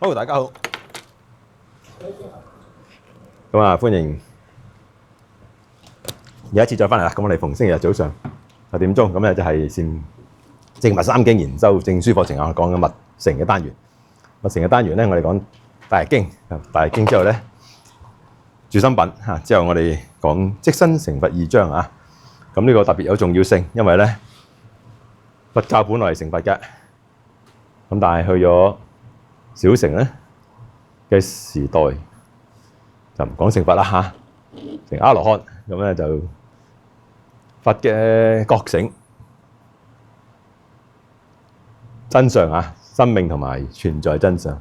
好，大家好。咁啊，歡迎有一次再翻嚟啦。咁我哋逢星期日早上10點鐘，咁咧就係聖物三經研修證書課程啊，講緊密乘嘅單元。密乘嘅單元咧，我哋講大經，大經之後咧住心品嚇，之後我哋講即身成佛2章啊。咁呢個特別有重要性，因為咧佛教本來係成佛嘅，咁但係去咗小乘咧嘅時代就唔講成佛啦嚇，成阿羅漢咁咧就佛嘅覺醒真相啊，生命同埋存在真相。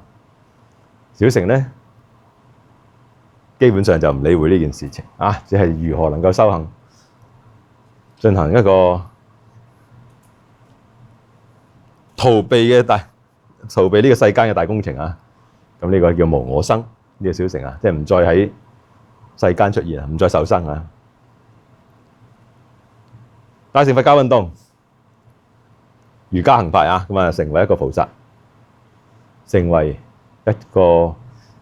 小乘咧基本上就唔理會呢件事情啊，只係如何能夠修行，進行一個逃避呢個世間嘅大工程啊。咁呢個叫無我生，呢個小乘啊，即係唔再喺世間出現啊，唔再受生啊。大乘佛教運動，瑜伽行派啊，咁啊成為一個菩薩，成為一個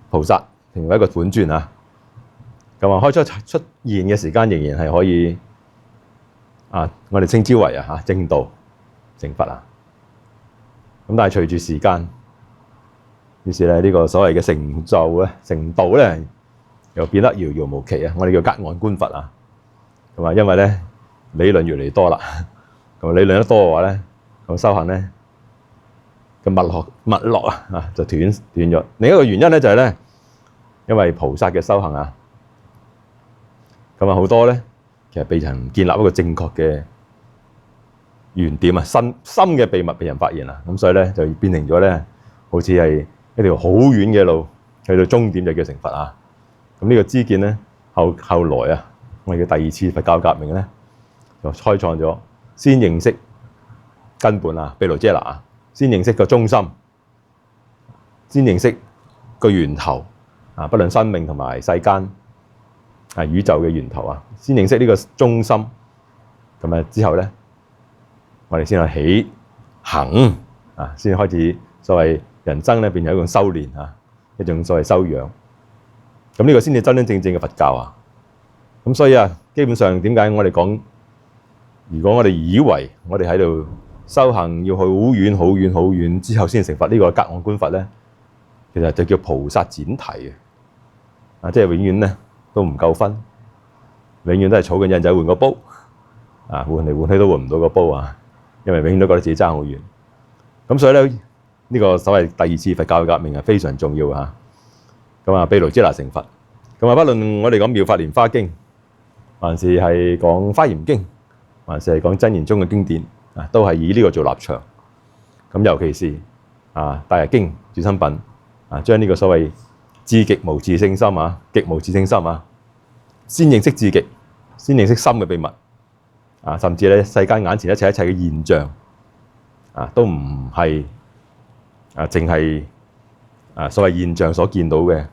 菩薩，成為一個本尊啊。咁啊開初出現嘅時間仍然係可以啊，我哋稱之為啊正道成佛啊。咁但係隨住時間，於是咧呢個所謂嘅成道咧又變得遙遙無期啊！我哋叫隔岸觀佛啊。咁啊，因為咧理論越嚟越多啦，咁理論得多嘅話咧，咁修行咧嘅脈絡啊就斷咗。另一個原因咧就係咧，因為菩薩嘅修行啊，咁啊好多咧其實被人建立一個正確嘅原點啊，深嘅秘密被人發現啦，咁所以咧就變成咗咧好似係一條好遠嘅路，去到終點就叫成佛啊。咁呢個知見咧後來啊，我哋嘅第2次佛教革命咧就開創咗，先認識根本啊，毗盧遮那啊，先認識個中心，先認識個源頭啊，不論生命同埋世間啊宇宙嘅源頭啊，先認識呢個中心，咁啊之後咧，我哋先去起行啊，先開始所謂人生咧變成一種修練啊，一種所謂修養。咁呢個先至真真正正嘅佛教啊。咁所以啊，基本上點解我哋講，如果我哋以為我哋喺度修行要去好遠好遠好遠之後先成佛，呢個隔岸觀佛咧，其實就叫菩薩闡提啊，即係永遠咧都唔夠分，永遠都係儲緊印仔換個煲啊，換嚟換去都換唔到個煲啊，因為永遠都覺得自己爭好遠。咁所以咧呢個所謂第2次佛教革命係非常重要啊。咁啊，毗盧遮那成佛，咁啊，不論我哋講《妙法蓮華經》，還是係講《華嚴經》，還是係講真言宗嘅經典啊，都係以呢個做立場。咁尤其是啊《大日經》住心品啊，將呢個所謂至極無自性心啊，極無自性心啊，先認識至極，先認識心嘅秘密啊，甚至咧世間眼前一切嘅現象啊，都唔係啊，淨係啊所謂現象所見到嘅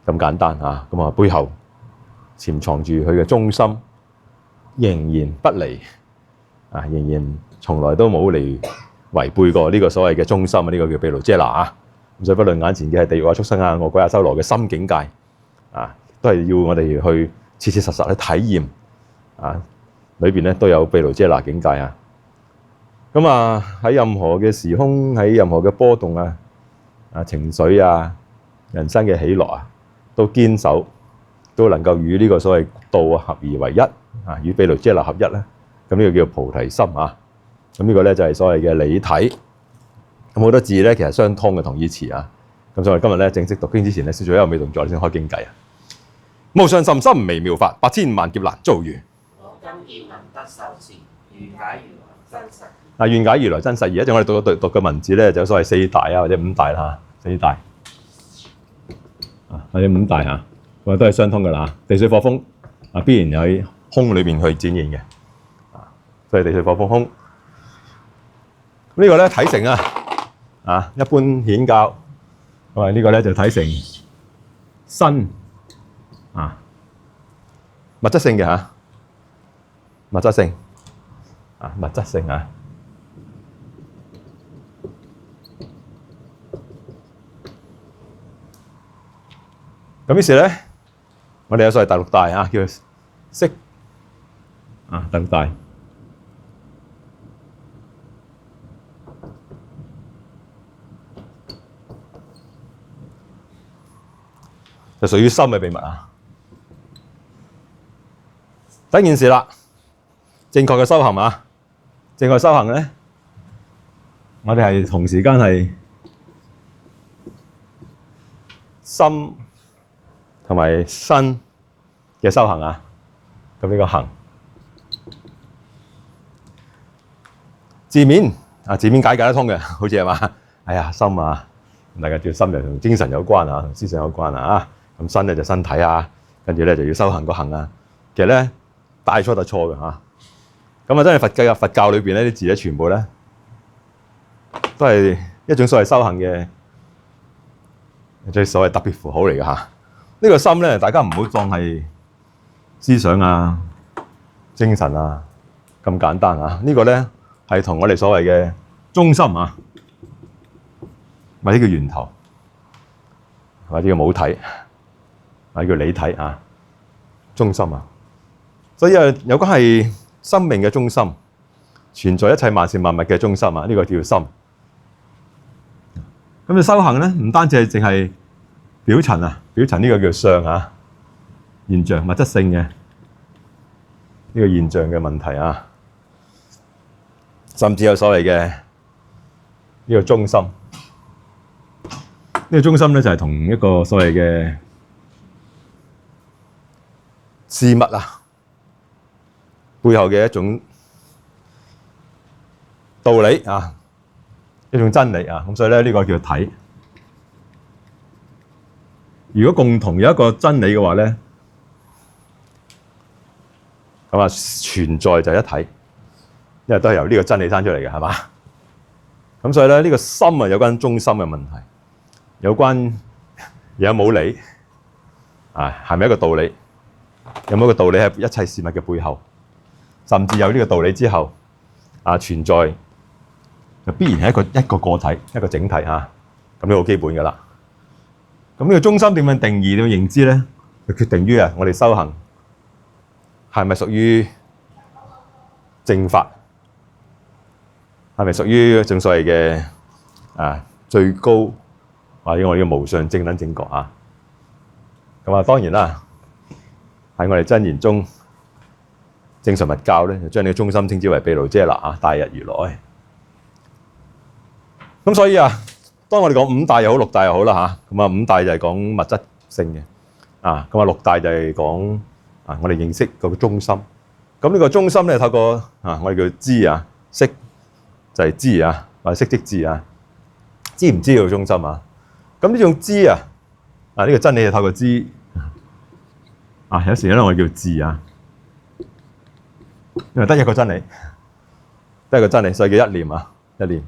咁簡單啊，咁啊背後潛藏住佢嘅中心，仍然不離啊，仍然從來都冇嚟違背過呢個所謂嘅中心啊，呢個叫毗盧遮那啊。咁所以不論眼前嘅係地獄啊、畜生啊、餓鬼啊、修羅嘅心境界啊，都係要我哋去切切實實去體驗啊，裏邊咧都有毗盧遮那境界啊。咁啊喺任何嘅時空，喺任何嘅波動啊、情緒啊、人生嘅喜樂啊，都堅守，都能夠與呢個所謂道合而為一啊，與毗盧遮那合一咧。咁呢個叫菩提心啊。咁呢個咧就係所謂嘅理體。咁好多字咧其實相通嘅同義詞啊。咁所以今日咧正式讀經之前咧，先做一個微動作，先開經偈啊。無上甚深微妙法，8000萬劫難遭遇。我今見聞得受持，願解如來真實。嗱，願解如來真實。而家我哋讀嘅文字咧，就所謂4大啊，或者5大啦嚇，4大啊，或者5大嚇，咁啊都係相通嘅啦。地水火風啊，必然喺空裏邊去展現嘅啊，所以地水火風空。呢個咧睇成啊，一般顯教，咁啊呢個咧就睇成身啊，物質性嘅嚇，物質性啊，物質性啊。咁於是咧，我哋有所謂第六大啊，叫色啊，第六大就屬於心嘅秘密啊。第一件事啦，正確嘅修行啊，正確修行咧，我哋係同時間係心同埋身嘅修行啊。咁呢個行字面啊，字面解得通嘅，好似係嘛？哎呀，心啊，大家知道心就同精神有關啊，同思想有關啊。咁身咧就身體啊，跟住咧就要修行個行啊。其實咧大錯特錯嘅嚇。咁啊，真係佛教裏邊呢啲字咧，全部咧都係一種所謂修行嘅即係所謂特別符號嚟嘅嚇。呢個心咧，大家唔好當係思想啊、精神啊咁簡單啊。呢個咧係同我哋所謂嘅中心啊，或者叫源頭，或者叫母體，或者叫理體啊，中心啊。所以有關係生命嘅中心，存在一切萬事萬物嘅中心啊。呢個叫心。咁你修行咧，唔單止係淨係表層啊，表層呢個叫相啊，現象物質性嘅呢個現象嘅問題啊，甚至有所謂嘅呢個中心。呢個中心咧就係同一個所謂嘅事物啊背後嘅一種道理啊，一種真理啊。咁所以咧呢個叫體。如果共同有一個真理嘅話咧，咁啊存在就係一體，因為都係由呢個真理生出嚟嘅，係嘛？咁所以咧呢個心啊有關中心嘅問題，有關有冇理啊，係咪一個道理？有冇一個道理喺一切事物嘅背後？甚至有呢個道理之後啊存在，就必然係一個個體，一個整體啊。咁呢個好基本㗎啦。咁呢個中心點樣定義、點樣認知咧？就決定於我哋修行係咪屬於正法，係咪屬於正所謂嘅最高或者我哋嘅無上正等正覺啊？咁啊當然啦，喺我哋真言中。正常佛教咧，就將呢個中心稱之為毗盧遮那啊，大日如來。咁所以當我哋講五大又好，六大又好啦嚇，咁啊五大就係講物質性嘅，咁啊六大就係講我哋認識個中心。咁呢個中心咧，透過我哋叫知啊，識就係知啊，或者識即知啊，知唔知道中心啊？咁呢種知呢個真理就透過知有時咧我哋叫智啊。因為得一個真理，得一個真理，所以叫一念啊，一念。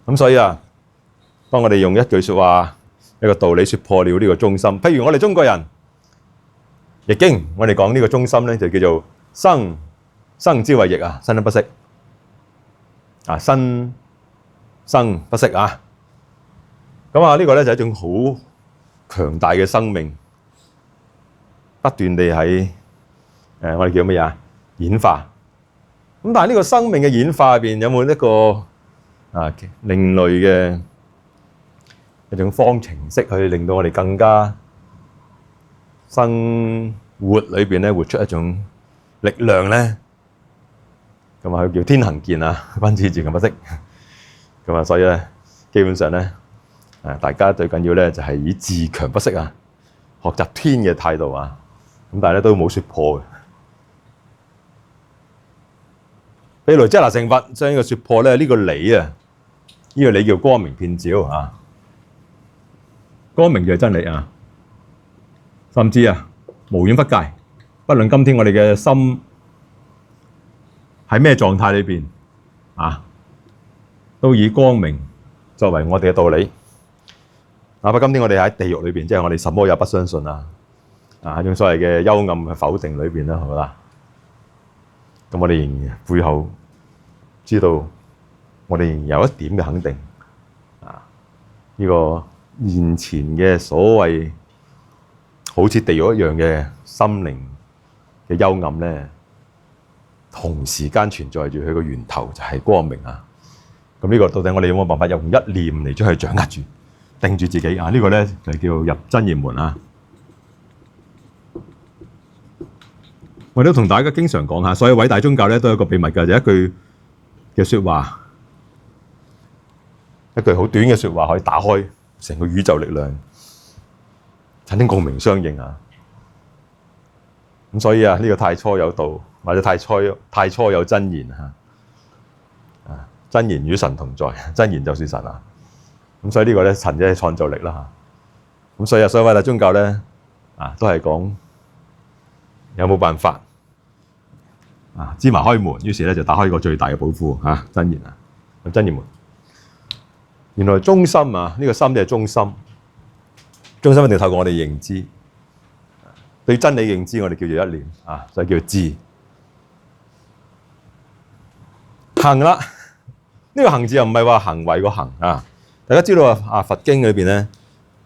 咁所以當我哋用一句説話、一個道理説破了呢個中心，譬如我哋中國人易經，我哋講呢個中心咧就叫做生之謂易啊，生生不息啊，生不息啊。咁呢個咧就係一種好強大嘅生命。不斷地喺我哋叫乜嘢演化。咁但係呢個生命嘅演化入邊有冇一個另類嘅一種方程式去令到我哋更加生活裏邊咧活出一種力量咧？咁佢叫天行健啊，君子自強不息。咁所以咧基本上咧大家最緊要咧就係以自強不息啊，學習天嘅態度啊。咁但係咧都冇説破嘅。毗盧遮那成佛將呢個説破咧，呢個理呢個理叫光明遍照啊。光明就係真理啊，甚至無遠弗屆。不論今天我哋嘅心喺咩狀態裏邊都以光明作為我哋嘅道理。哪怕今天我哋喺地獄裏邊，即係我哋什麼也不相信喺種所謂嘅幽暗嘅否定裏邊啦，係咪啦？咁我哋仍然背後知道，我哋仍然有一點嘅肯定，呢個現前嘅所謂好似地獄一樣嘅心靈嘅幽暗咧，同時間存在住佢個源頭就係光明啊！咁呢個到底我哋有冇辦法用一念嚟將佢掌握住、定住自己啊？呢個咧就叫入真言門啊！我都同大家經常講下，所有偉大宗教咧都有一個秘密嘅，就一句嘅説話，一句好短嘅説話可以打開成個宇宙力量，產生共鳴相應啊！咁所以啊，呢個太初有道，或者太初有真言嚇，真言與神同在，真言就是神啊！咁所以呢個咧，神嘅創造力啦嚇。咁所以啊，所有偉大宗教咧都係講有冇辦法芝麻開門，於是咧就打開個最大嘅寶庫真言啊，真言門。原來中心呢個心就係中心，中心一定透過我哋認知，對真理認知，我哋叫做一念所以叫做知。行啦，呢個行字又唔係話行為個行啊！大家知道佛經裏邊咧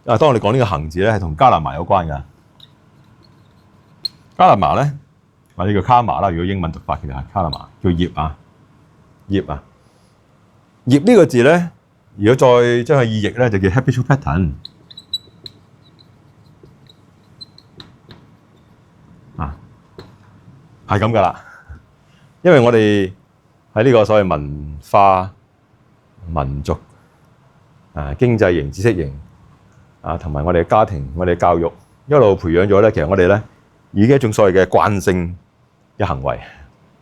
當我哋講呢個行字咧，係同迦南麻有關㗎。迦南麻咧，或者叫卡麻啦，如果英文讀法其實係迦南麻，叫業啊，業啊，業呢個字咧，如果再將佢意譯咧，就叫 habitual pattern 係咁噶啦。因為我哋喺呢個所謂文化、民族經濟型、知識型同埋我哋嘅家庭、我哋嘅教育一路培養咗咧，其實我哋咧已經一種所謂嘅慣性嘅行為，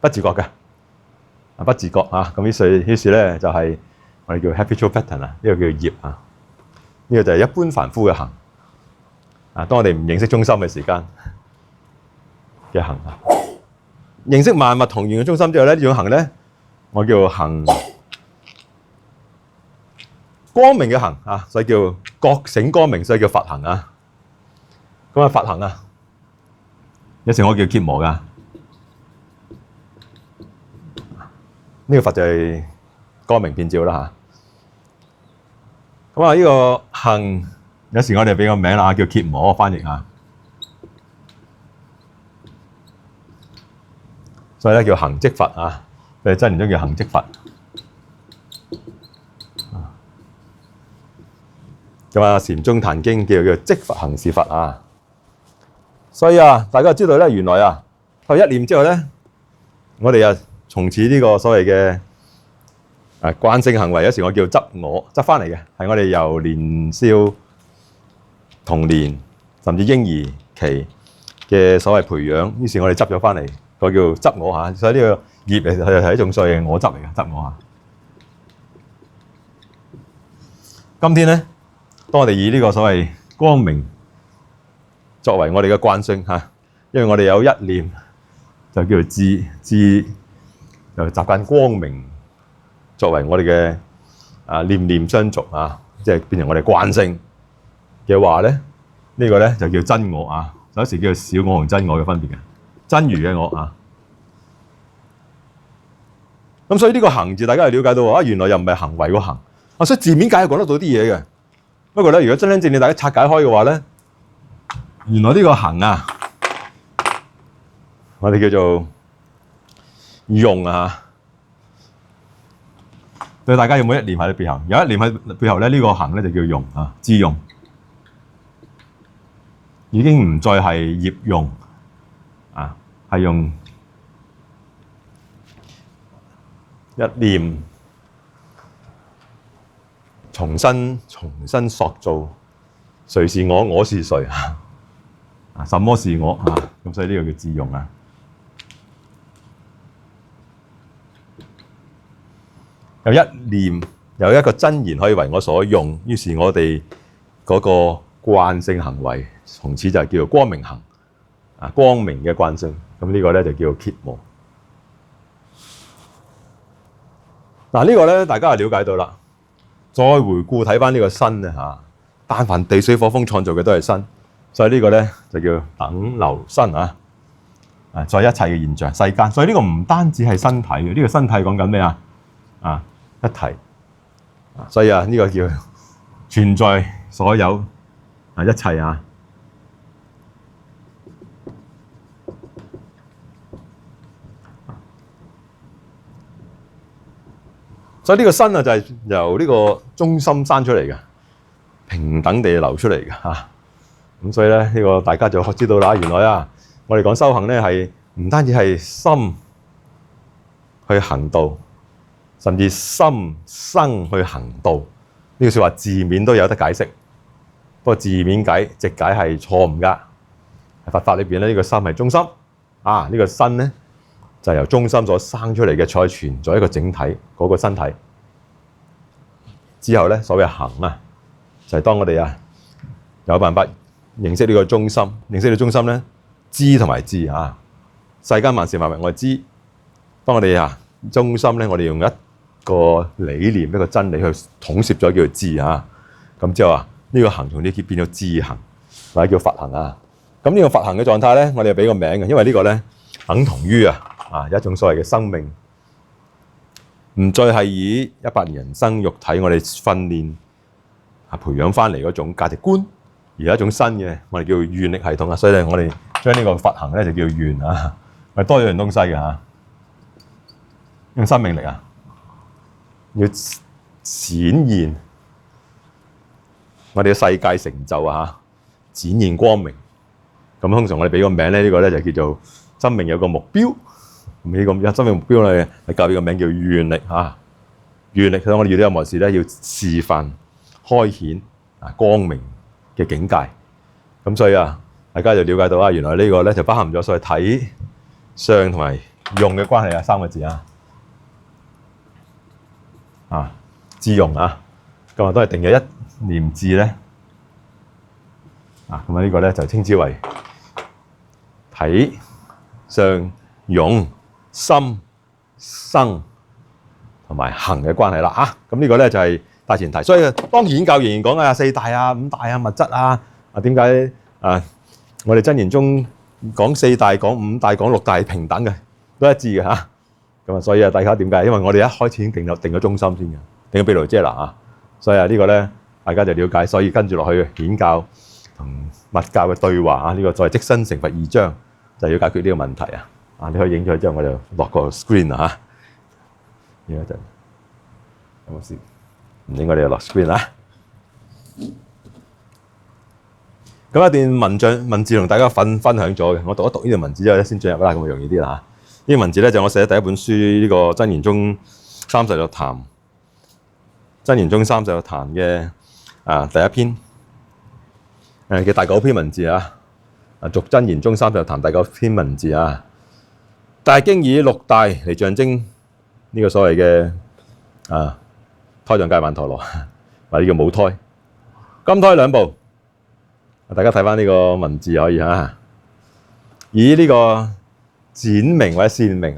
不自覺嘅不自覺咁於是咧就係我哋叫 habitual pattern 呢個叫業呢個就係一般凡夫嘅行當我哋唔認識中心嘅時間嘅行認識萬物同源嘅中心之後咧，呢種行咧我叫行光明嘅行所以叫覺醒光明，所以叫佛行咁佛行有時我叫羯磨噶，呢個佛就係光明遍照啦咁呢個行有時我哋俾個名啦叫羯磨，翻譯所以咧叫行即佛佢哋真言中叫行即佛咁禪宗壇經叫即佛行是佛所以大家知道咧，原來透一念之後咧，我哋從此呢個所謂嘅慣性行為，有時我叫執我執翻嚟嘅，係我哋由年少童年甚至嬰兒期嘅所謂培養，於是我哋執咗翻嚟，個叫執我所以呢個業其實係一種所謂嘅我執嚟嘅，執我今天咧，當我哋以呢個所謂光明作為我哋嘅慣性因為我哋有一念就叫做知就習慣光明作為我哋嘅念念相續即係變成我哋慣性嘅話咧，呢個咧就叫真我有時叫做小我同真我嘅分別嘅，真如嘅我咁所以呢個行字大家係了解到原來又唔係行為個行所以字面解係講得到啲嘢嘅。不過咧，如果真真正正大家拆解開嘅話咧，原來呢個行我哋叫做用對大家有冇一念喺背後？有一念喺背後咧，呢個行咧就叫用知用，已經唔再係業用係用一念重新塑造誰是我，我是誰什麼是我咁所以呢個叫自用有一念有一個真言可以為我所用，於是我哋嗰個慣性行為從此就叫做光明行光明嘅慣性，咁呢個咧就叫做羯磨。呢個咧大家就了解到啦。再回顧睇翻呢個身但凡地水火風創造嘅都係身，所以呢個咧就叫等流身在一切嘅現象世間，所以呢個唔單止係身體嘅，呢個身體講緊咩一體所以呢個叫存在所有一切啊。所以呢個身啊，就係由呢個中心生出嚟嘅，平等地流出嚟嘅嚇。咁所以咧，呢個大家就知道啦。原來啊，我哋講修行咧，係唔單止係心去行道，甚至心生去行道。呢個説話字面都有得解釋，不過字面直解係錯誤㗎。喺佛法裏邊咧，呢個心係中心啊，呢個身咧，就係由中心所生出嚟嘅，再存在一個整體嗰個身體。之後咧，所謂行啊，就係當我哋有辦法認識呢個中心，認識到中心咧，知同埋知啊。世間萬事萬物我哋知，當我哋中心咧，我哋用一個理念、一個真理去統攝咗叫做知啊。咁之後呢個行從呢啲變咗知行，或者叫佛行啊。咁呢個佛行嘅狀態咧，我哋俾個名嘅，因為呢個咧等同於一種所謂嘅生命，唔再係以100年人生肉體我哋訓練培養翻嚟嗰種價值觀，而係一種新嘅我哋叫願力系統啊。所以咧，我哋將呢個佛行咧就叫願啊，係多咗樣東西嘅嚇，用生命力要展現我哋嘅世界成就展現光明。咁通常我哋俾個名咧，呢個咧就叫做生命有個目標。咁呢個生命目標咧係教呢個名叫願力願力，所以我哋遇到任何事咧要示範開顯光明嘅境界。咁所以大家就了解到原來呢個咧就包含咗所謂體、相同埋用嘅關係3個字智用咁都係定咗一念智咧咁呢個咧就稱之為體、相、用、心、生同埋行嘅關係啦咁呢個咧就係大前提。所以當顯教仍然講4大5大物質點解我哋真言中講4大、講5大、講6大係平等嘅，都一致嘅咁所以大家點解？因為我哋一開始已經定咗中心先嘅，定咗毗盧遮那所以呢個咧大家就了解。所以跟住落去顯教同密教嘅對話呢個再即身成佛2章就要解決呢個問題你可以影咗之後，我就落個 screen 而家就有冇事？唔應該你就落 screen 咁一段文字同大家分享咗嘅，我讀一讀呢段文字之後咧，先進入啦，咁就容易啲啦呢個文字咧就我寫第一本書呢個真言宗30日談，真言宗30日談嘅第一篇嘅第9篇文字續真言宗30日談第9篇文字大經以6大嚟象徵呢個所謂嘅胎藏界曼陀羅，或者叫母胎、金胎兩部。大家睇翻呢個文字可以以呢個展明或者闡明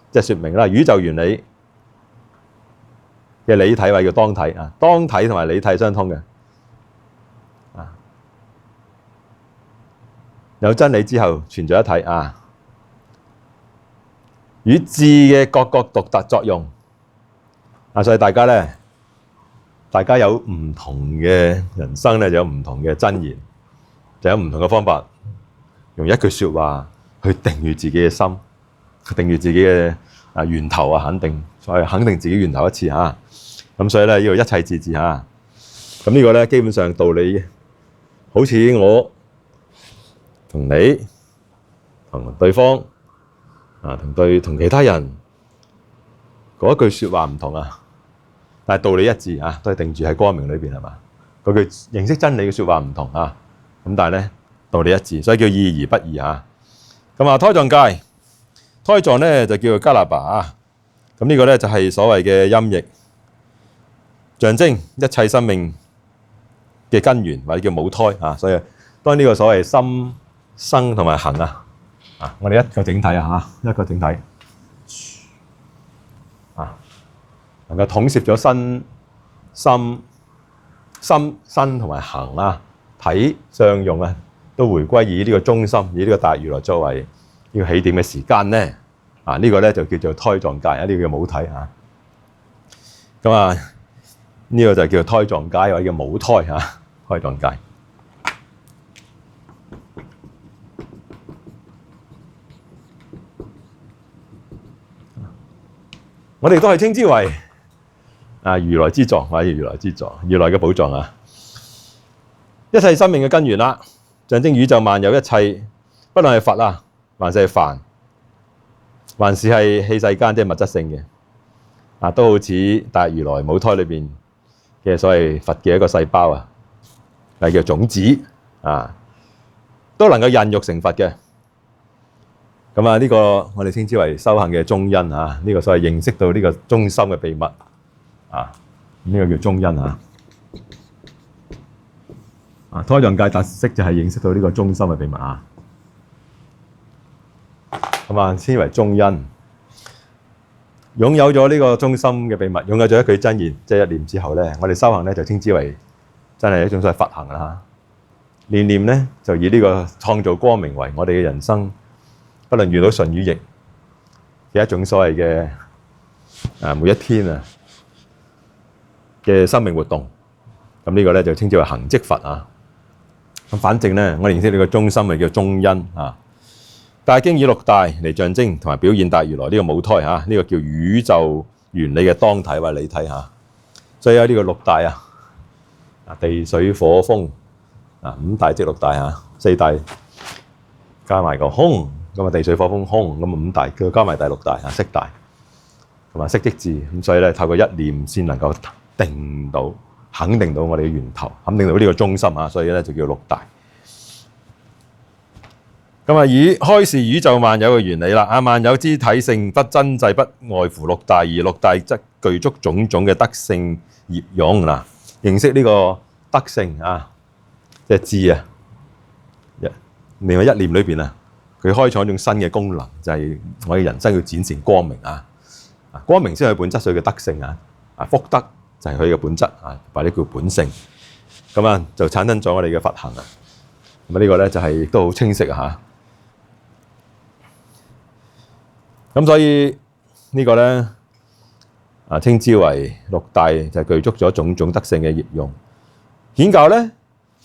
即係説明啦，宇宙原理嘅理體或者叫當體當體同埋理體相通嘅有真理之後存在一體與智嘅各獨特作用所以大家有唔同嘅人生咧，就有唔同嘅真言，就有唔同嘅方法，用一句説話去定住自己嘅心，定住自己嘅源頭肯定，所以肯定自己源頭一次咁所以咧呢個一切自治咁呢個咧基本上道理好似我同你同對方同其他人嗰句説話唔同但係道理一致都係定住喺光明裏邊係嘛？嗰句認識真理嘅説話唔同咁但係咧道理一致，所以叫異而不異咁胎藏界，胎藏咧就叫做迦納巴咁呢個咧就係所謂嘅音譯，象徵一切生命嘅根源或者叫母胎所以當呢個所謂心、生同埋行我哋一個整體一個整體能夠統攝咗身、心、身同埋行體、相、用都回歸以呢個中心，以呢個大如來作為呢個起點嘅時間咧呢個咧就叫做胎藏界呢個叫母體咁呢個就叫胎藏階或者叫母胎嚇，胎藏階。我哋都係稱之為如來之藏或者如來之藏，如來嘅寶藏啊！一切生命嘅根源啦，象徵宇宙萬有一切，不論係佛啊，還是係梵，還是係器世間即係物質性嘅都好似大如來母胎裏邊嘅所謂佛嘅一個細胞啊，係叫種子都能夠孕育成佛嘅。咁呢個我哋稱之為修行嘅中因呢個所謂認識到呢個中心嘅秘密呢個叫中因胎藏界特色就係認識到呢個中心嘅秘密稱為中因。擁有咗呢個中心嘅秘密，擁有咗一句真言，即係一念之後咧，我哋修行咧就稱之為真係一種所謂佛行啦。念念咧就以呢個創造光明為我哋嘅人生，不論遇到順與逆嘅一種所謂嘅每一天嘅生命活動。咁呢個咧就稱之為行即佛咁反正咧，我哋認識呢個中心係叫中因大經以六大嚟象徵同埋表現大如來呢個母胎呢個叫宇宙原理嘅當體或者理體所以有呢個六大地水火風五大即六大四大加埋個空，咁地水火風空，咁五大佢加埋第六大色大，同埋色即智。咁所以咧透過一念先能夠定到肯定到我哋嘅源頭，肯定到呢個中心所以咧就叫六大。咁以開示宇宙萬有嘅原理啦。萬有之體性不真際，不外乎六大，而六大則具足種種嘅德性業用認識呢個德性即係智另外一念裏邊佢開創一種新嘅功能，就係我哋人生要展現光明光明先係本質上嘅德性福德就係佢嘅本質或者叫本性。咁就產生咗我哋嘅佛行咁呢個咧就係都好清晰咁所以呢個咧稱之為六大，就具足咗種種德性嘅業用。顯教咧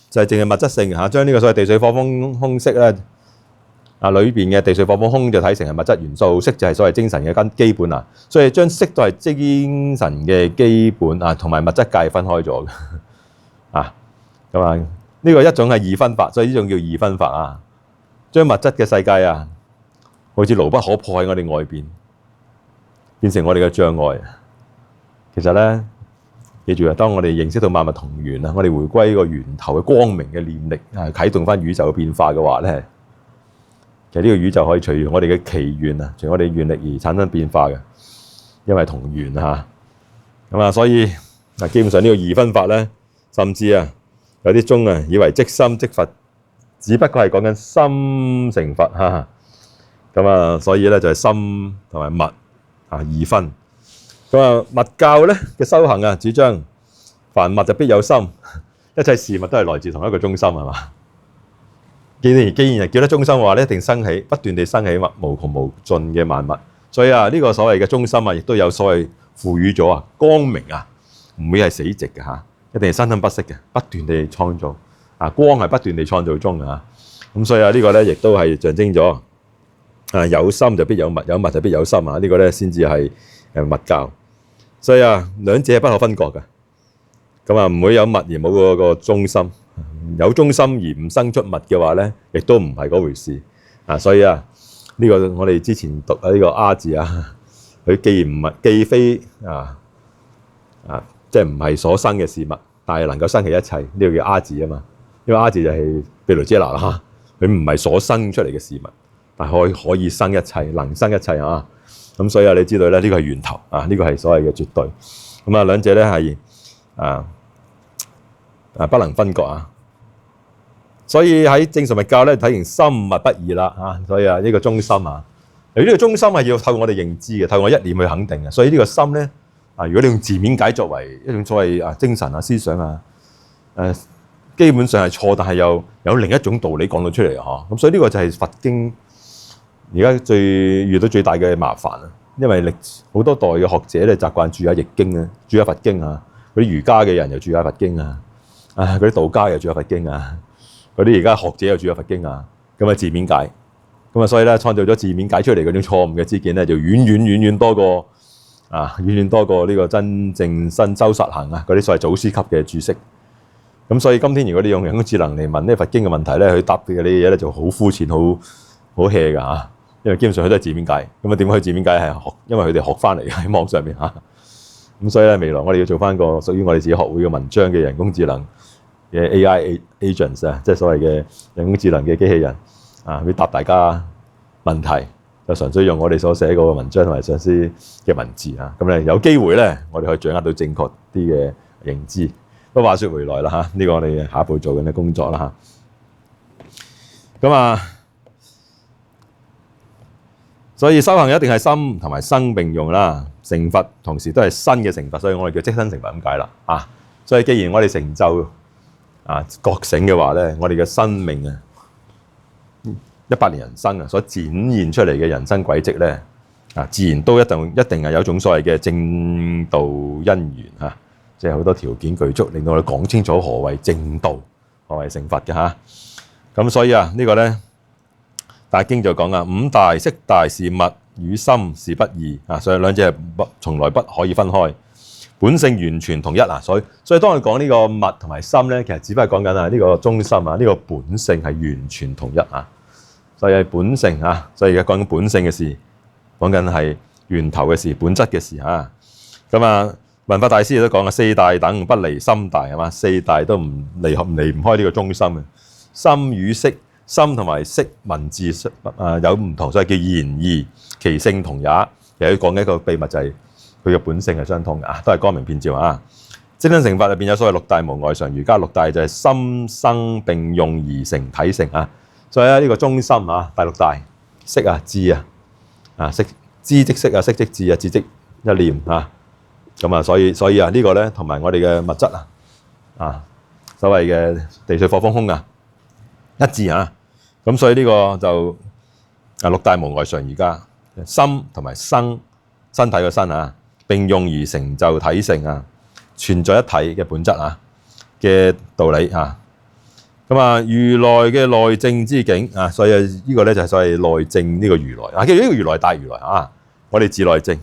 就係淨係物質性將呢個所謂地水火風空色咧裏邊嘅地水火風空就睇成係物質元素，色就係所謂精神嘅基本所以將色都係精神嘅基本同埋物質界分開咗嘅咁呢個一種係二分法，所以呢種叫二分法將物質嘅世界好似牢不可破喺我哋外邊，變成我哋嘅障礙。其實咧，記住當我哋認識到萬物同源我哋回歸個源頭嘅光明嘅念力啟動翻宇宙嘅變化嘅話咧，其實呢個宇宙可以隨住我哋嘅祈願隨我哋願力而產生變化嘅，因為同源咁所以基本上呢個二分法咧，甚至有啲宗以為即心即佛，只不過係講緊心成佛咁所以咧就係心同埋物二分。咁密教咧嘅修行主張凡物就必有心，一切事物都係來自同一個中心係嘛？既然係叫得中心嘅話咧，一定生起，不斷地生起無窮無盡嘅萬物。所以呢個所謂嘅中心亦都有所謂賦予咗光明唔會係死寂嘅一定係生生不息嘅，不斷地創造光係不斷地創造中咁所以呢個咧亦都係象徵咗有心就必有物，有物就必有心呢個咧先至係密教。所以兩者係不可分割嘅。咁唔會有物而冇嗰個中心，有中心而唔生出物嘅話咧，亦都唔係嗰回事所以呢個我哋之前讀呢個阿字佢既非即係唔係所生嘅事物，但係能夠生起一切，呢個叫阿字嘛。因為阿字就係毗盧遮那啦佢唔係所生出嚟嘅事物，但係可以生一切，能生一切咁所以你知道咧，呢個係源頭呢個係所謂嘅絕對。咁兩者咧係不能分割所以喺正常密教咧睇成心物不二啦所以呢個中心呢個中心係要透過我哋認知嘅，透過我一念去肯定嘅。所以呢個心咧如果你用字面解作為一種所謂精神思想基本上係錯，但係又有另一種道理講到出嚟咁所以呢個就係佛經而家遇到最大嘅麻煩因為好多代嘅學者咧習慣注下易經注下佛經嗰啲儒家嘅人又注下佛經啊，嗰啲道家又注下佛經啊，嗰啲而家學者又注下佛經啊，咁啊字面解，咁啊所以咧創造咗字面解出嚟嗰種錯誤嘅知見咧，就遠多過呢個真正身修實行啊嗰啲所謂祖師級嘅注釋。咁所以今天如果你用人工智能嚟問呢佛經嘅問題咧，佢答嘅呢啲嘢咧就好膚淺、好 hea 㗎嚇，因為基本上佢都係字面解。咁啊點解佢字面解係學？因為佢哋學翻嚟喺網上面嚇。咁所以咧未來我哋要做翻個屬於我哋自己學會嘅文章嘅人工智能嘅 AI agents 啊，即係所謂嘅人工智能嘅機器人啊，會答大家問題，就純粹用我哋所寫嗰個文章同埋上司嘅文字啊。咁咧有機會咧，我哋可以掌握到正確啲嘅認知。不過話說回來啦嚇，呢個我哋下一步做緊嘅工作啦嚇。咁啊，所以修行一定係心同埋生並用啦。成佛同時都係身嘅成佛，所以我哋叫即身成佛咁解啦啊。所以既然我哋成就覺醒嘅話咧，我哋嘅生命啊，100年人生啊，所展現出嚟嘅人生軌跡咧自然都一定係有種所謂嘅正道因緣嚇。即係好多條件具足，令到我哋講清楚何謂正道，何謂成佛嘅嚇。咁所以呢個咧，大經就講五大色大事物與心是不二所以兩者係從來不可以分開，本性完全統一所以當我哋講呢個物同埋心咧，其實只不過講緊呢個中心呢個本性係完全統一所以係本性所以而家講緊本性嘅事，講緊係源頭嘅事、本質嘅事咁文化大師亦都講四大等不離心大係嘛，四大都離唔開呢個中心嘅。心與色，心同埋色文字有唔同，所以叫言異，其性同也。又要講嘅一個秘密就係佢嘅本性係相通嘅都係光明遍照即身成法入邊有所謂六大無礙常，儒家六大就係心生並用而成體性所以呢個中心第六大色智色知即色色即智智即一念咁所以呢個咧同埋我哋嘅物質所謂嘅地水火風空一致咁所以呢個就六大無礙常，而家心同埋生身體嘅身並用而成就體性存在一體嘅本質嘅道理咁如來嘅內證之境所以呢個咧就係所謂內證呢個如來叫呢個如來大如來我哋自內證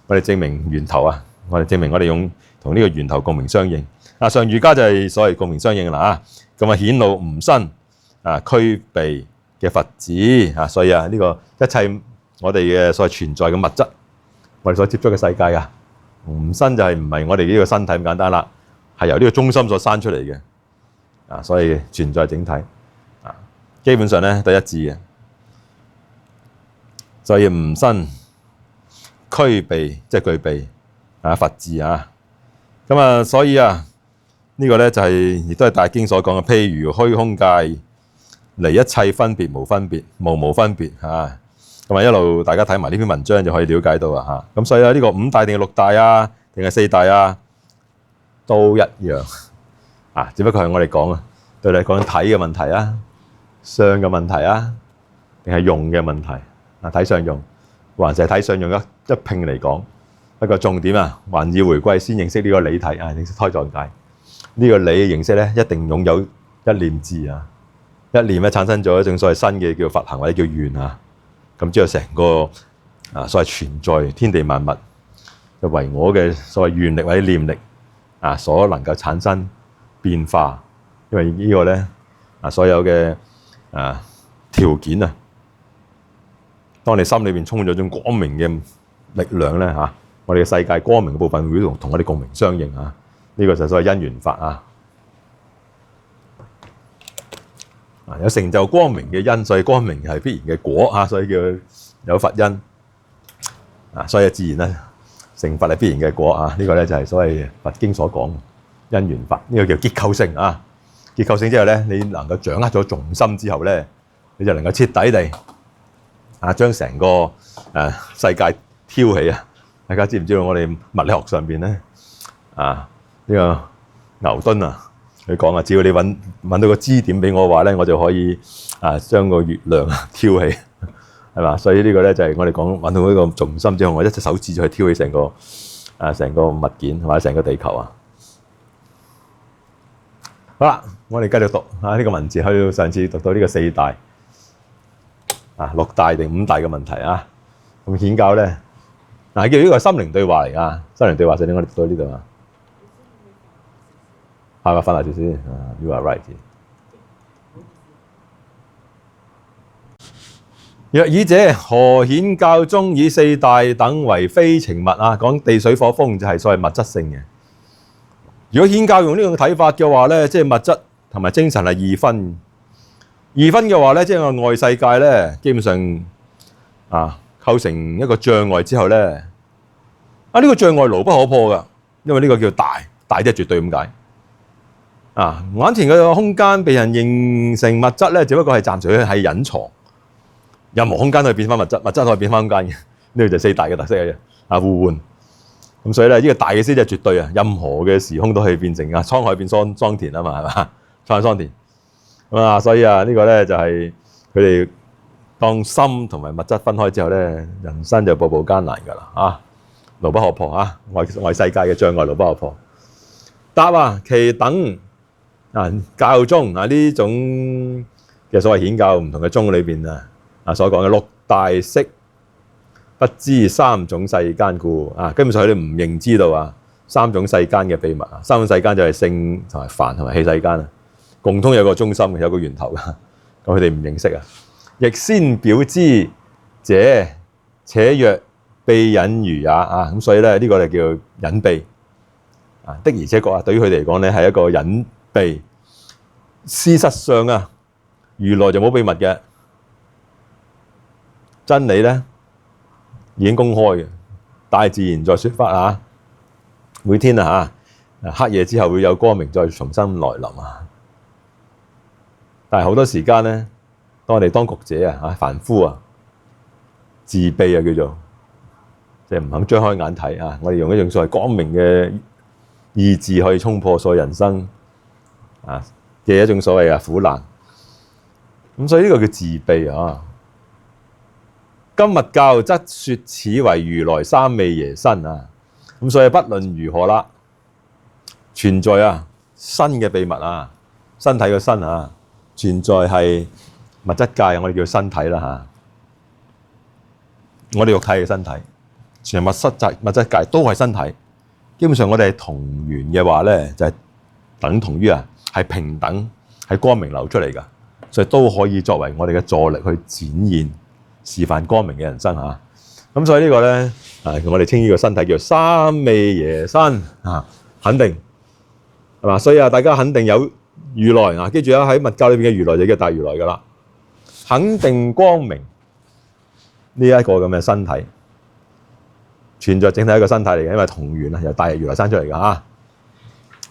我哋證明源頭我哋證明我哋用同呢個源頭共鳴相應上儒家就係所謂共鳴相應啦咁顯露吾身俱備嘅佛子所以呢個一切我哋嘅所謂存在嘅物質，我哋所接觸嘅世界吾身就係唔係我哋呢個身體咁簡單啦，係由呢個中心所生出嚟嘅所以存在整體基本上咧都一致嘅，所以吾身俱備即係具備佛智咁所以呢個咧就係亦都係大經所講嘅，譬如虛空界離一切分別無分別，無分別咁一路大家睇埋呢篇文章就可以了解到咁所以呢個五大定係六大定係四大都一樣只不過係我哋講對你講體嘅問題相嘅問題定係用嘅問題體相用，還是係體相用一併嚟講。不過重點還要回歸先認識呢個理體認識胎狀界。呢個理嘅形式咧，一定擁有一念智一念咧產生咗一種所謂新嘅叫佛行或者叫願咁之後成個所謂存在天地萬物就為我嘅所謂願力或者念力所能夠產生變化，因為呢個咧所有嘅條件當你心裏邊充滿咗一種光明嘅力量咧我哋嘅世界光明嘅部分會同我哋共鳴相應呢個就係所謂因緣法有成就光明嘅因，所以光明係必然嘅果所以叫有佛因所以自然咧成佛係必然嘅果呢個咧就係所謂佛經所講因緣法，呢個叫結構性結構性之後咧，你能夠掌握咗重心之後咧，你就能夠徹底地將成個世界挑起大家知唔知道我哋物理學上邊咧呢個牛頓佢講只要你揾到個支點俾我嘅話咧，我就可以將個月亮挑起，係嘛？所以呢個咧就係我哋講揾到一個重心之後，我一隻手指就可以挑起成個成個物件或者成個地球啊。好啦，我哋繼續讀呢個文字，去到上次讀到呢個四大六大定五大嘅問題啊。咁顯教咧叫呢個心靈對話嚟㗎，心靈對話就點我哋讀到呢度啊？係咪翻嚟住先？You are right。若爾者，何顯教中以四大等為非情物啊？講地水火風就係所謂物質性嘅。如果顯教用呢種睇法嘅話咧，即係物質同埋精神係二分。二分嘅話咧，即係個外世界咧，基本上構成一個障礙之後咧，呢個障礙牢不可破㗎，因為呢個叫大，大即係絕對咁解。眼前嘅空間被人形成物質咧，只不過係暫時係隱藏。任何空間都可以變翻物質，物質可以變翻空間嘅，呢個就係四大嘅特色嘅啫。互換。咁所以咧，呢個大嘅先至係絕對啊！任何嘅時空都可以變成滄海變桑田啊嘛，係嘛？滄海桑田。所以呢個咧就係佢哋當心同埋物質分開之後咧，人生就步步艱難㗎啦，牢不可破啊！外世界嘅障礙牢不可破。答其等教中呢種嘅所謂顯教唔同嘅宗裏邊所講嘅六大識不知三種世間故根本上佢哋唔認知道三種世間嘅秘密三種世間就係性同埋凡同埋器世間共通有個中心有個源頭㗎，咁佢哋唔認識亦先表之者，且若秘隱如也咁所以咧呢個就叫隱秘的而且確對於佢哋嚟講咧係一個隱秘。事實上如來就冇秘密嘅，真理咧已經公開嘅，大自然在說法每天黑夜之後會有光明再重新來臨但係好多時間咧，當我哋當局者凡夫自卑叫做，即係唔肯張開眼睇我哋用一種所謂光明嘅意志可以衝破所有人生嘅一種所謂苦難。咁所以呢個叫自卑今密教則說此為如來三昧耶身咁所以不論如何啦，存在身嘅秘密身體嘅身存在係物質界，我哋叫身體啦我哋肉體嘅身體，全物質界都係身體。基本上我哋係同源嘅話咧，就係等同於係平等，係光明流出嚟㗎，所以都可以作為我哋嘅助力去展現示範光明嘅人生咁所以呢個咧我哋稱呢個身體叫三昧耶身肯定係嘛？所以大家肯定有如來記住喺密教裏邊嘅如來就叫大如來㗎啦，肯定光明呢一個咁嘅身體存在整體一個身體嚟嘅，因為同源由大如來生出嚟㗎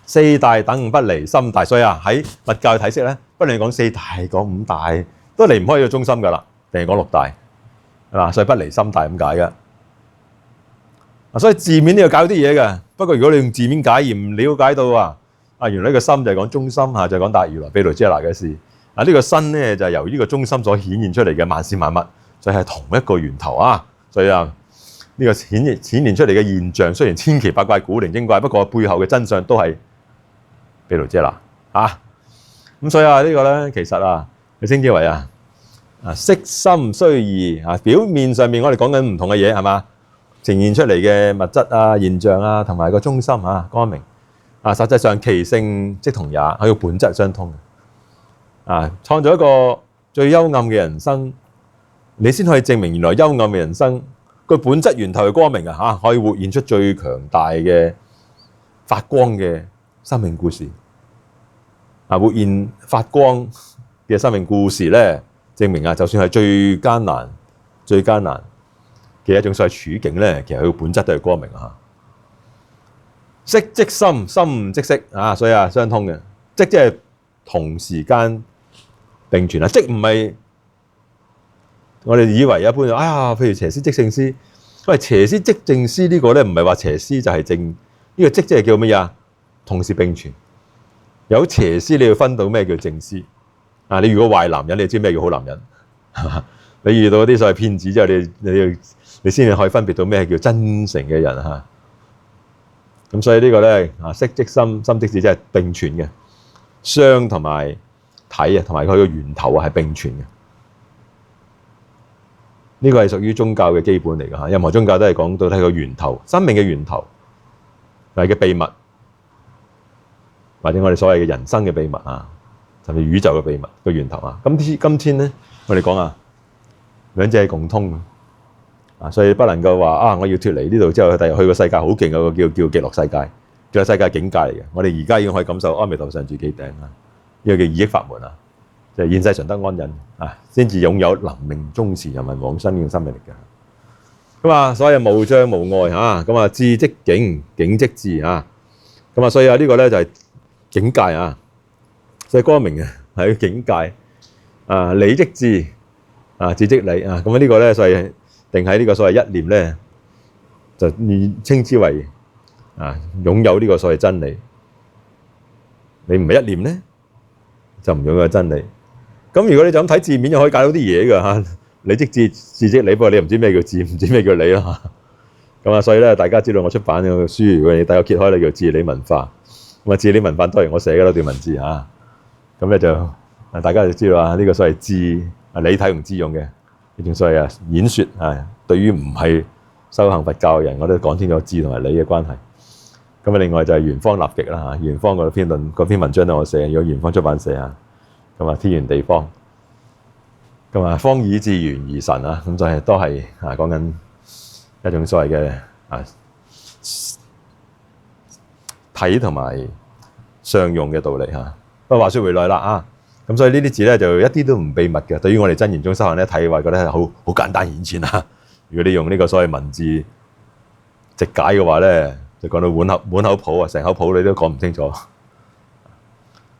四大等不離心大，所以喺密教嘅體式咧，不論講四大講五大都離唔開呢個中心㗎啦，定係講六大係嘛？所以不離心大咁解嘅。所以字面都要搞啲嘢嘅，不過如果你用字面解而唔了解到原來呢個心就係講中心就係講大如來毗盧遮那嘅事呢個身咧就係由呢個中心所顯現出嚟嘅萬事萬物，所以係同一個源頭所以呢個顯現出嚟嘅現象雖然千奇百怪古靈精怪，不過背後嘅真相都係毗盧遮那咁所以呢個咧其實佢稱之為色心雖異表面上面我哋講緊唔同嘅嘢係嘛，呈現出嚟嘅物質現象同埋個中心光明實際上其性即同也，佢個本質係相通嘅創造一個最幽暗嘅人生，你先可以證明原來幽暗嘅人生個本質源頭係光明可以活現出最強大嘅發光嘅生命故事活現發光嘅生命故事咧，證明就算係最艱難嘅一種所謂處境咧，其實佢個本質都係光明色即心，心即色所以相通嘅。即係同時間並存即唔係我哋以為一般譬如邪師即聖師，喂邪師即正師呢個咧唔係話邪師就係正，呢個即係叫乜嘢同時並存。有邪師你要分到咩叫正師你如果壞男人，你就知咩叫好男人你遇到啲所謂騙子之後，你先至可以分別到咩叫真誠嘅人咁所以呢個咧色即心，心即智，即係並存嘅，相同埋體啊，同埋佢個源頭啊係並存嘅。呢個係屬於宗教嘅基本嚟㗎嚇，任何宗教都係講到睇個源頭，生命嘅源頭係嘅秘密，或者我哋所謂嘅人生嘅秘密啊，甚至宇宙嘅秘密個源頭啊。今天咧，我哋講啊，兩者係共通嘅啊，所以不能夠話啊，我要脫離呢度之後，第日去個世界好勁嘅，叫極樂世界，極樂世界境界嚟嘅。我哋而家已經可以感受阿彌陀上住企頂啊，呢個叫二益法門啊。就係現世純得安忍啊，先至擁有臨命終時人民往生嘅生命力嘅。咁啊，所謂無障無礙嚇，咁啊智即境，境即智嚇。咁啊，所以啊呢個咧就係境界啊，所以光明嘅係境界啊，理即智啊，智即理啊。咁啊呢個咧所謂定喺呢個所謂一念咧，就稱之為啊擁有呢個所謂真理。你唔係一念咧，就唔擁有真理。咁如果你就咁睇字面，就可以解到啲嘢㗎嚇。理即智，智即理，不過你又唔知咩叫智，唔知咩叫理啦嚇。咁啊，所以咧，大家知道我出版嘅書，如果你大家揭開咧，叫智理文化。咁啊，智理文化當然我寫嘅啦段文字嚇。咁咧就大家就知道啊，呢個所謂智啊理體同智用嘅呢種所謂啊演説啊，對於唔係修行佛教嘅人，我都講清楚智同埋理嘅關係。咁啊，另外就係圓方立極啦嚇，圓方嗰篇文章都我寫，有圓方出版社啊。咁啊，天圓地方，咁啊，方以智圓而神啊，咁就係都係講緊一種所謂嘅體同埋相用嘅道理嚇。不過話說回來啦啊，咁所以呢啲字咧就一啲都唔秘密嘅。對於我哋真言宗修行咧睇嘅話，覺得係好簡單顯淺啊。如果你用呢個所謂文字直解嘅話咧，就講到滿口譜啊，成口譜你都講唔清楚。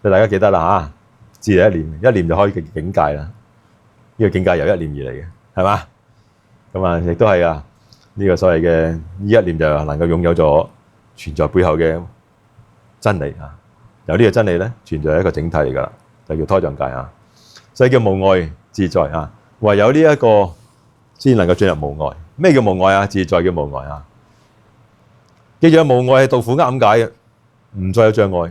所以大家記得啦嚇。智係一念，一念就可以嘅境界啦。呢個境界由一念而嚟嘅，係嘛？咁啊，亦都係啊。呢個所謂嘅呢一念就能夠擁有咗存在背後嘅真理啊。有呢個真理咧，存在係一個整體嚟㗎啦，就叫胎藏界啊。所以叫無礙自在啊。唯有呢一個先能夠進入無礙。咩叫無礙啊？自在叫無礙啊。記住，無礙係道苦厄咁解嘅，唔再有障礙。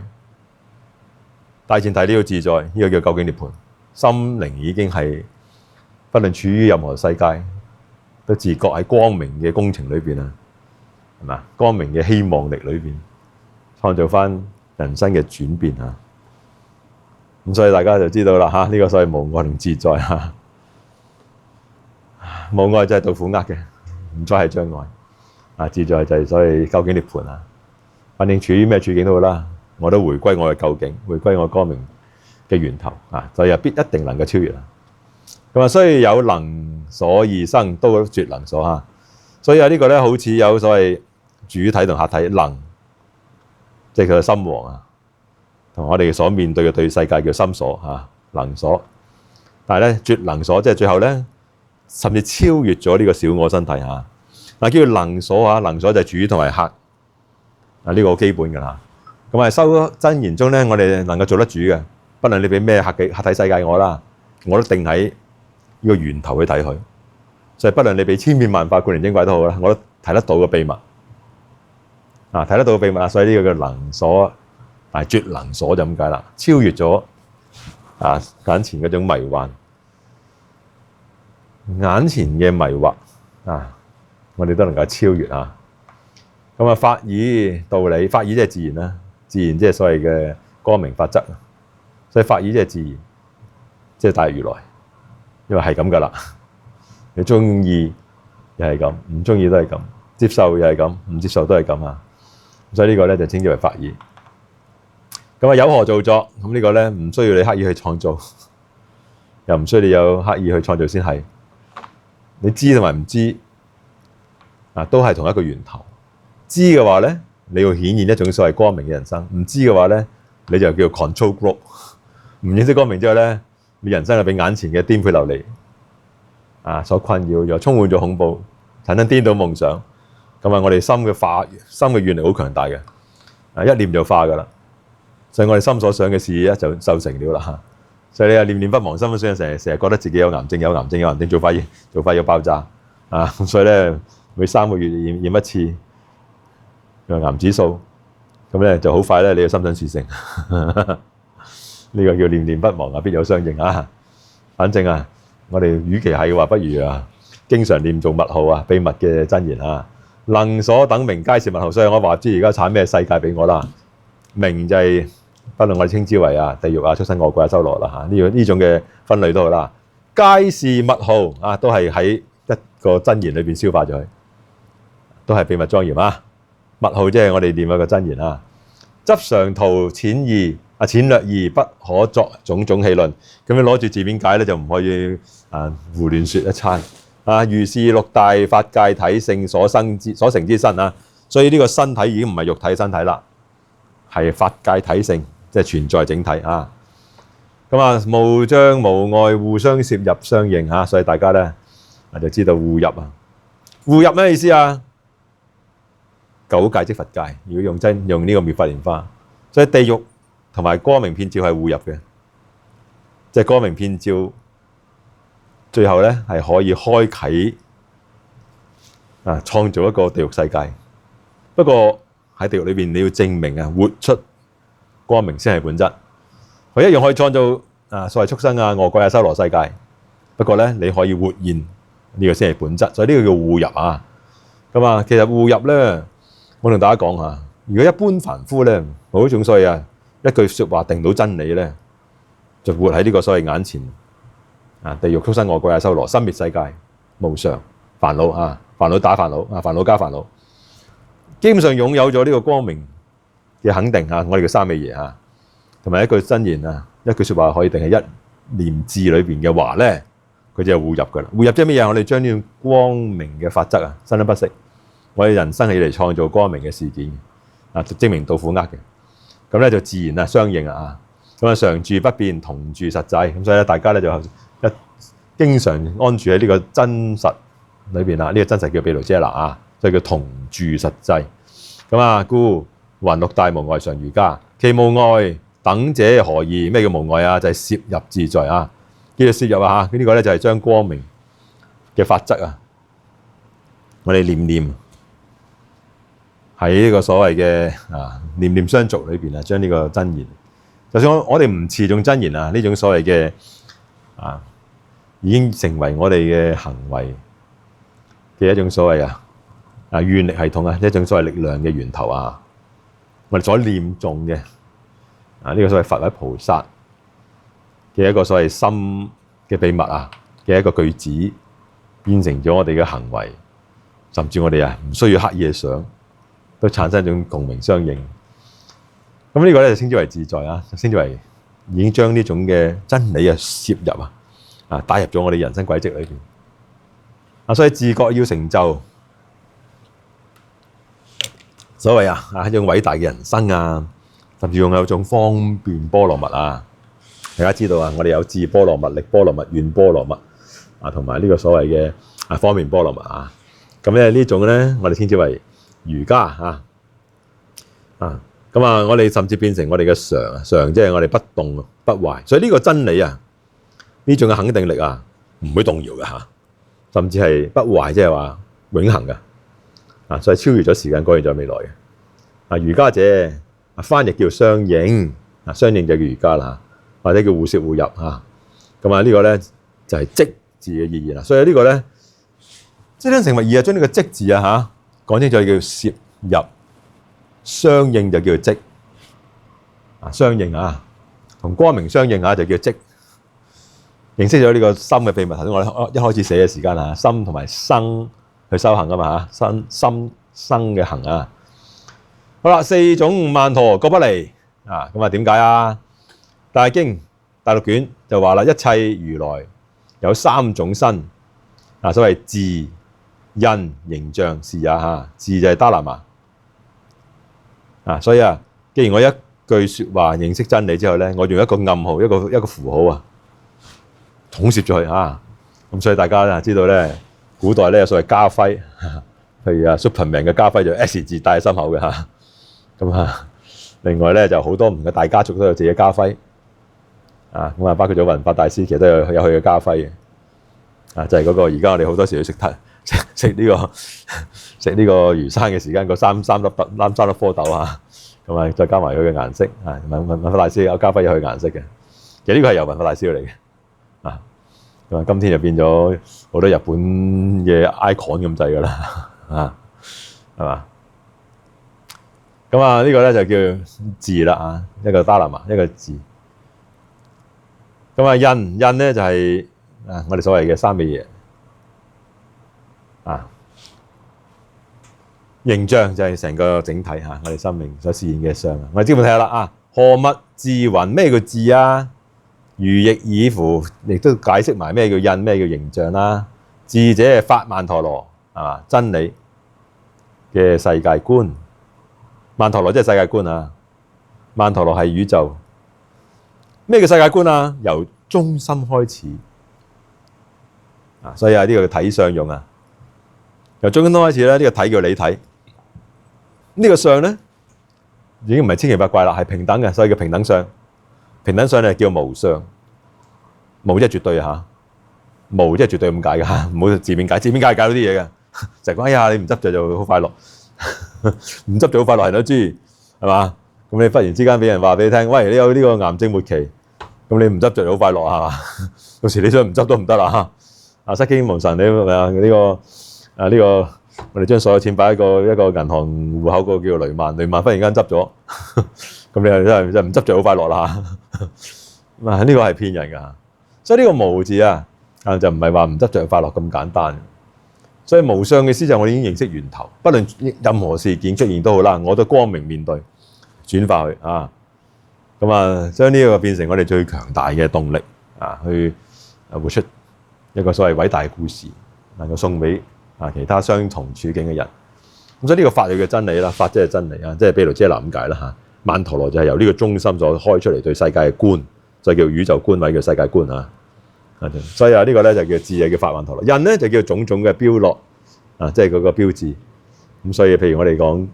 大前提都要自在，呢個叫究竟涅槃。心靈已經係不論處於任何世界，都自覺喺光明嘅工程裏邊啊，係嘛？光明嘅希望力裏邊，創造翻人生嘅轉變啊！咁所以大家就知道啦嚇，呢個所謂無礙同自在嚇。無礙就係道苦厄嘅，唔再係障礙啊！自在就係所謂究竟涅槃啊！反正處於咩處境都好啦。我都回歸我嘅究竟，回歸我光明嘅源頭啊！就一定能夠超越啊！咁啊，所以有能所而生，都絕能所嚇。所以啊，呢個咧好似有所謂主體同客體，能即係佢嘅心王啊，同我哋所面對嘅對世界叫心所嚇，能所。但係咧絕能所，即係最後咧，甚至超越咗呢個小我身體嚇。嗱，叫能所嚇，能所就係主同埋客啊，呢個好基本㗎啦。咁啊，修真言中咧，我哋能夠做得主嘅，不論你俾咩客體世界我啦，我都定喺呢個源頭去睇佢。所以不論你俾千變萬化、古靈精怪都好啦，我都睇得到個秘密啊，睇得到個秘密啊。所以呢個叫能所，但係絕能所就咁解啦，超越咗啊眼前嗰種迷幻，眼前嘅迷惑啊，我哋都能夠超越啊。咁啊，法義道理，法義即係自然啦。自然即係所謂嘅光明法則，所以法義即係自然，即係大如來，因為係咁噶啦。你中意又係咁，唔中意都係咁，接受又係咁，唔接受都係咁啊。所以呢個咧就稱之為法義。咁啊，有何造作？咁呢個咧唔需要你刻意去創造，又唔需要你有刻意去創造先係。你知同埋唔知啊，都係同一個源頭。知嘅話咧，你要顯現一種所謂光明嘅人生；唔知嘅話咧，你就叫 control group。唔認識光明之後咧，你人生就俾眼前嘅顛沛流離啊所困擾，又充滿咗恐怖，產生顛倒夢想。咁啊，我哋心嘅願力好強大嘅，啊一念就化噶啦。所以我哋心所想嘅事咧就成了啦嚇。所以你啊念念不忘，心所想成日覺得自己有癌症，做快要爆炸啊！所以咧每3個月驗一次。癌指數咁咧就好快咧，你要心想事成。呢個叫念念不忘啊，必有相應啊。反正啊，我哋與其係嘅話，不如啊，經常念做密號啊，秘密嘅真言啊，能所等名皆是密號。所以我話知而家產咩世界俾我啦？名就係不論我哋稱之為啊地獄啊、畜生、惡鬼啊、修羅啦嚇，呢種嘅分類都好啦。皆是密號啊，都係喺一個真言裏邊消化咗佢，都係秘密莊嚴啊。密號即係我哋念一個真言啊。執常圖淺易啊，淺略易，不可作種種戲論。咁樣攞住字面解咧，就唔可以胡亂説一餐啊。如是六大法界體性所成之身啊，所以呢個身體已經唔係肉體身體啦，係法界體性，即係存在整體啊。咁啊，無障無礙，互相攝入相應啊，所以大家咧就知道互入啊。互入咩意思啊？九界即佛界，如果用呢個妙法蓮花，所以地獄同埋光明遍照係互入嘅，即係光明遍照，最後咧係可以開啟創造一個地獄世界。不過喺地獄裏邊，你要證明啊，活出光明先係本質。佢一樣可以創造所謂畜生啊、惡鬼啊、修羅世界。不過咧，你可以活現呢個先係本質，所以呢個叫互入啊。咁啊，其實互入咧，我同大家講下，如果一般凡夫咧冇一種所謂一句説話定到真理咧，就活喺呢個所謂眼前地獄、畜生、惡鬼啊、修羅、生滅世界、無常、煩惱啊、煩惱打煩惱啊、煩惱加煩惱，基本上擁有咗呢個光明嘅肯定啊，我哋叫三昧耶啊，同埋一句真言啊，一句説話可以定係一念智裏邊嘅話咧，佢就係互入噶啦。互入即係乜嘢？我哋將呢種光明嘅法則啊，生生不息。我哋人生起嚟創造光明嘅事件啊，證明道苦厄嘅，咁咧就自然相應啊。咁啊，常住不變，同住實際。咁所以咧，大家咧就經常安住喺呢個真實裏邊啦。呢個真實叫毗盧遮那啊，所以叫同住實際。咁啊，故云六大無礙常瑜伽，其無礙等者何異？咩叫無礙啊？就係攝入自在啊，叫做攝入啊嚇。呢個咧就係將光明嘅法則啊，我哋念念喺呢個所謂嘅念念相續裏邊啊，將呢個真言，就算我哋唔持重真言啊，呢種所謂嘅已經成為我哋嘅行為嘅一種所謂願力系統啊，一種所謂力量嘅源頭啊，我哋所念誦嘅呢個所謂佛或者菩薩嘅一個所謂心嘅秘密啊嘅一個句子，變成咗我哋嘅行為，甚至我哋唔需要刻意去想，都產生一種共鳴相應。咁呢個咧就稱之為自在啊，稱之為已經將呢種嘅真理攝入帶入咗我哋人生軌跡裏邊。所以自覺要成就所謂一種偉大嘅人生啊，甚至用有一種方便波羅蜜啊。大家知道我哋有智波羅蜜、力波羅蜜、願波羅蜜同埋呢個所謂嘅方便波羅蜜啊。咁咧呢種咧，我哋稱之為瑜伽咁我哋甚至變成我哋嘅常，即係我哋不動不壞。所以呢個真理呢種嘅肯定力唔會動搖嘅甚至係不壞，即係話永恆嘅所以超越咗時間，過去咗未來嘅瑜伽者翻譯叫相應相應就叫瑜伽啦，或者叫互攝互入咁呢個咧就係即字嘅意義啦。所以呢個咧即係成為義將呢個即字講清楚叫攝入，相應就叫即相應同光明相應就叫即。認識咗呢個心嘅秘密，頭先我一開始寫嘅時間心同埋生去修行嘛心生嘅行好啦，四種曼陀各不離咁點解大經第六卷就話啦，一切如來有三種身所謂字、印、形象是也字就係達賴嘛所以既然我一句說話認識真理之後咧，我用一個暗號一個符號統攝咗佢咁所以大家知道咧，古代咧有所謂家徽，譬如Superman 嘅家徽就 S 字帶喺心口嘅咁另外咧就好多唔同嘅大家族都有自己嘅家徽咁包括咗雲法大師其實都有佢嘅家徽嘅就係嗰個而家我哋好多時去食呢個魚生嘅時間，嗰三粒蝌蚪咁啊再加埋佢嘅顏色啊，文化大師有加翻入去顏色嘅。其實呢個係由文化大師嚟嘅啊。咁啊，今天就變咗好多日本嘅 icon 咁滯㗎啦啊，係嘛？咁啊呢個咧就叫字啦啊，一個 dharma 一個字。咁啊印咧就係我哋所謂嘅三味嘢啊。形象就係成個整體嚇，我哋生命所示現嘅相。我哋基本睇下啦啊，何物字雲？咩叫字啊？如亦以符，亦都解釋埋咩叫印，咩叫形象啦。字者係法曼陀羅係嘛？真理嘅世界觀，曼陀羅即係世界觀啊。曼陀羅係宇宙。咩叫世界觀啊？由中心開始啊，所以呢個睇相用啊。由中心開始咧，呢個睇叫你睇。呢個相咧已經唔係千奇百怪啦，係平等嘅，所以叫平等相。平等相咧叫無相，無即係絕對嚇，無即係絕對咁解嘅嚇，唔好字面解，字面解係解到啲嘢嘅，就係講哎呀你唔執着就好快樂，唔執着好快樂人都知係嘛？咁你忽然之間俾人話俾你聽，喂你有呢個癌症末期，咁你唔執着就好快樂係嘛？到時你想唔執都唔得啦嚇。啊失驚無神你呢個。我哋將所有錢擺喺一個銀行戶口，嗰個叫做雷曼，雷曼忽然間執咗，咁你又真係唔執着好快樂啦嚇。呢個係騙人㗎，所以呢個無字啊就唔係話唔執着快樂咁簡單。所以無相嘅意思就係我哋已經認識源頭，不論任何事件出現都好啦，我都光明面對，轉化佢啊。咁啊，將呢個變成我哋最強大嘅動力啊，去活出一個所謂偉大嘅故事，能夠送俾其他相同處境嘅人。咁所以呢個法律嘅真理啦，法即係真理啊，即係毗盧遮那咁解啦嚇。曼陀羅就係由呢個中心所開出嚟對世界嘅觀，就叫宇宙觀或者叫世界觀啊。所以呢個咧就叫字，叫法曼陀羅。印咧就叫種種嘅標落啊，即係嗰個標誌。咁所以譬如我哋講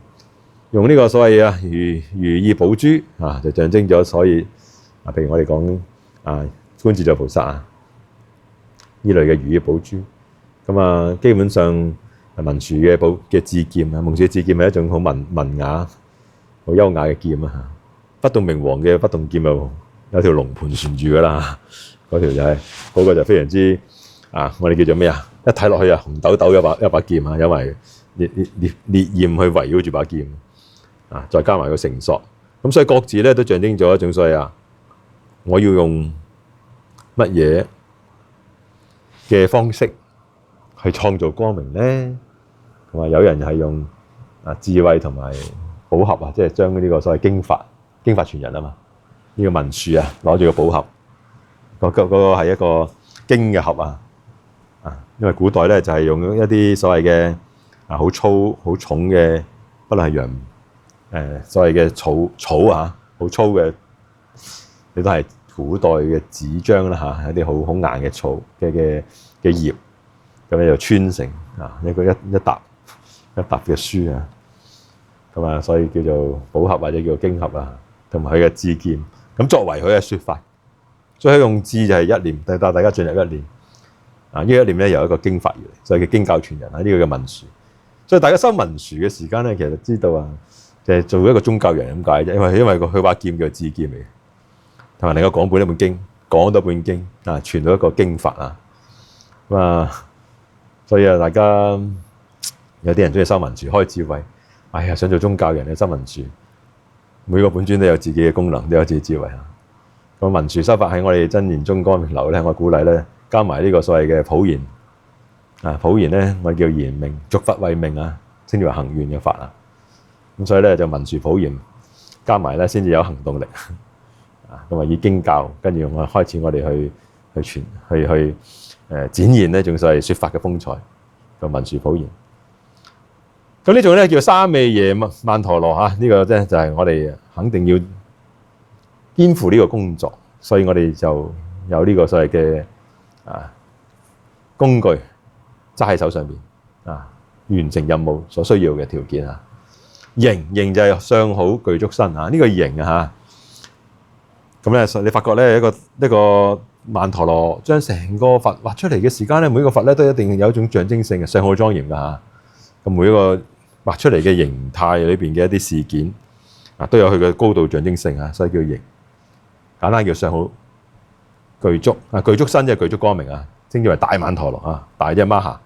用呢個所謂如意寶珠啊，就象徵咗所以譬如我哋講觀自在菩薩啊呢類嘅如意寶珠。咁啊，基本上文殊嘅智劍啊，文殊嘅智劍係一種好文雅、好優雅嘅劍啊。不動明王嘅不動劍又有條龍盤旋住㗎啦，嗰條就係嗰個就非常之我哋叫做咩啊？一睇落去紅豆豆一把劍啊，因為烈焰去圍繞住把劍啊，再加埋個繩索。咁所以各自咧都象徵咗一種所謂我要用乜嘢嘅方式去創造光明咧，同埋有人係用智慧同埋寶盒啊，即係將呢個所謂經法傳人啊嘛。呢個文殊攞住個寶盒，嗰個係一個經嘅盒啊。因為古代咧就係用一啲所謂嘅好粗好重嘅，不論係所謂嘅草好粗嘅，你都係古代嘅紙張啦嚇，一啲好硬嘅草嘅葉。咁咧就穿成一沓嘅書啊，咁啊，所以叫做寶盒或者叫做經盒啊，同埋佢嘅智劍。咁作為佢嘅説法，所以用智就係一念，帶大家進入一念。呢一念咧由一個經法而嚟，所以叫經教傳人啊。呢個嘅文殊，所以大家修文殊嘅時間咧，其實知道就係做一個宗教人咁解啫。因為佢把劍叫智劍嚟嘅，同埋能夠講本一本經，講到本經傳到一個經法所以大家有啲人中意修文殊開智慧，哎呀想做宗教人嘅修文殊，每個本尊都有自己嘅功能，都有自己智慧啊。咁文殊修法喺我哋真言宗光明流咧，我鼓勵咧加埋呢個所謂嘅普賢普賢咧我叫賢命，續佛慧命稱之為行願嘅法啊。咁所以咧就文殊普賢加埋咧先至有行動力咁以經教跟住我開始我哋去傳去展現呢種所謂説法嘅風采，個文殊普賢。咁呢種咧叫三昧耶曼陀羅呢個咧就係我哋肯定要肩負呢個工作，所以我哋就有呢個所謂嘅工具揸喺手上邊完成任務所需要嘅條件形就係相好具足身呢個形咁咧你發覺咧一個曼陀羅將成個佛畫出嚟嘅時間咧，每個佛咧都一定有一種象徵性嘅相好莊嚴㗎咁每一個畫出嚟嘅形態裏邊嘅一啲事件都有佢嘅高度象徵性啊，所以叫形。簡單叫相好具足啊，具足身即係具足光明啊，稱之為大曼陀羅啊，大啫嘛嚇。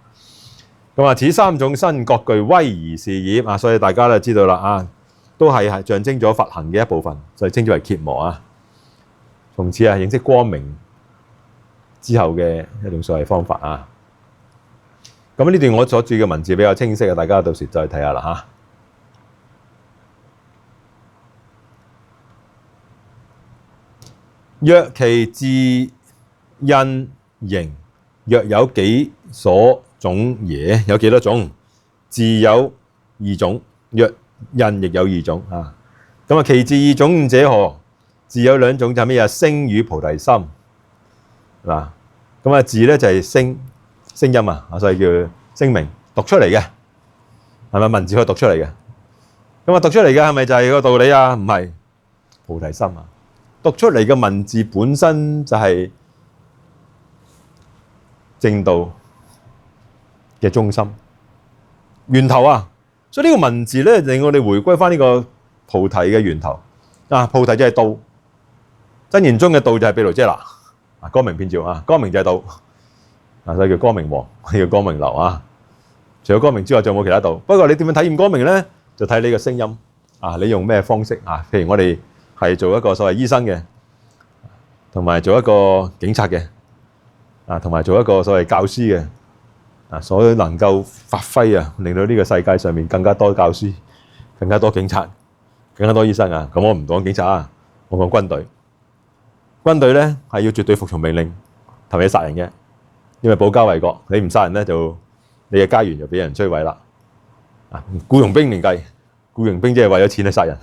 咁啊，此三種身各具威儀事業啊，所以大家都知道啦啊，都係象徵咗佛行嘅一部分，所以稱之為羯磨啊。從此啊，認識光明之後嘅一種所謂方法啊。咁呢段我所注嘅文字比較清晰啊，大家到時再睇下啦嚇。若其字印形，若有幾所種耶？有幾多種？字有二種，若印亦有二種啊。咁啊，其字二種者何？字有兩種，就係咩啊？聲與菩提心嗱。咁啊，字咧就係聲音啊，所以叫聲明讀出嚟嘅，係咪文字可以讀出嚟嘅？咁啊，讀出嚟嘅係咪就係個道理啊？唔係，菩提心啊！讀出嚟嘅文字本身就係正道嘅中心源頭啊！所以呢個文字咧令我哋回歸翻呢個菩提嘅源頭啊！菩提就係道，真言中嘅道就係毗盧遮那啊，光明遍照啊，光明就係道啊，所以叫光明王，叫光明流啊。除咗光明之外，仲有冇其他道？不過你點樣體驗光明咧，就睇你嘅聲音啊，你用咩方式啊？譬如我哋係做一個所謂醫生嘅，同埋做一個警察嘅，啊，同埋做一個所謂教師嘅，啊，所以能夠發揮啊，令到呢個世界上面更加多教師、更加多警察、更加多醫生啊。咁我唔講警察啊，我講軍隊。軍隊咧係要絕對服從命令，同埋殺人嘅，因為保家衛國，你唔殺人咧就你嘅家園就俾人摧毀啦。啊，僱傭兵嚟計，僱傭兵即係為咗錢去殺人。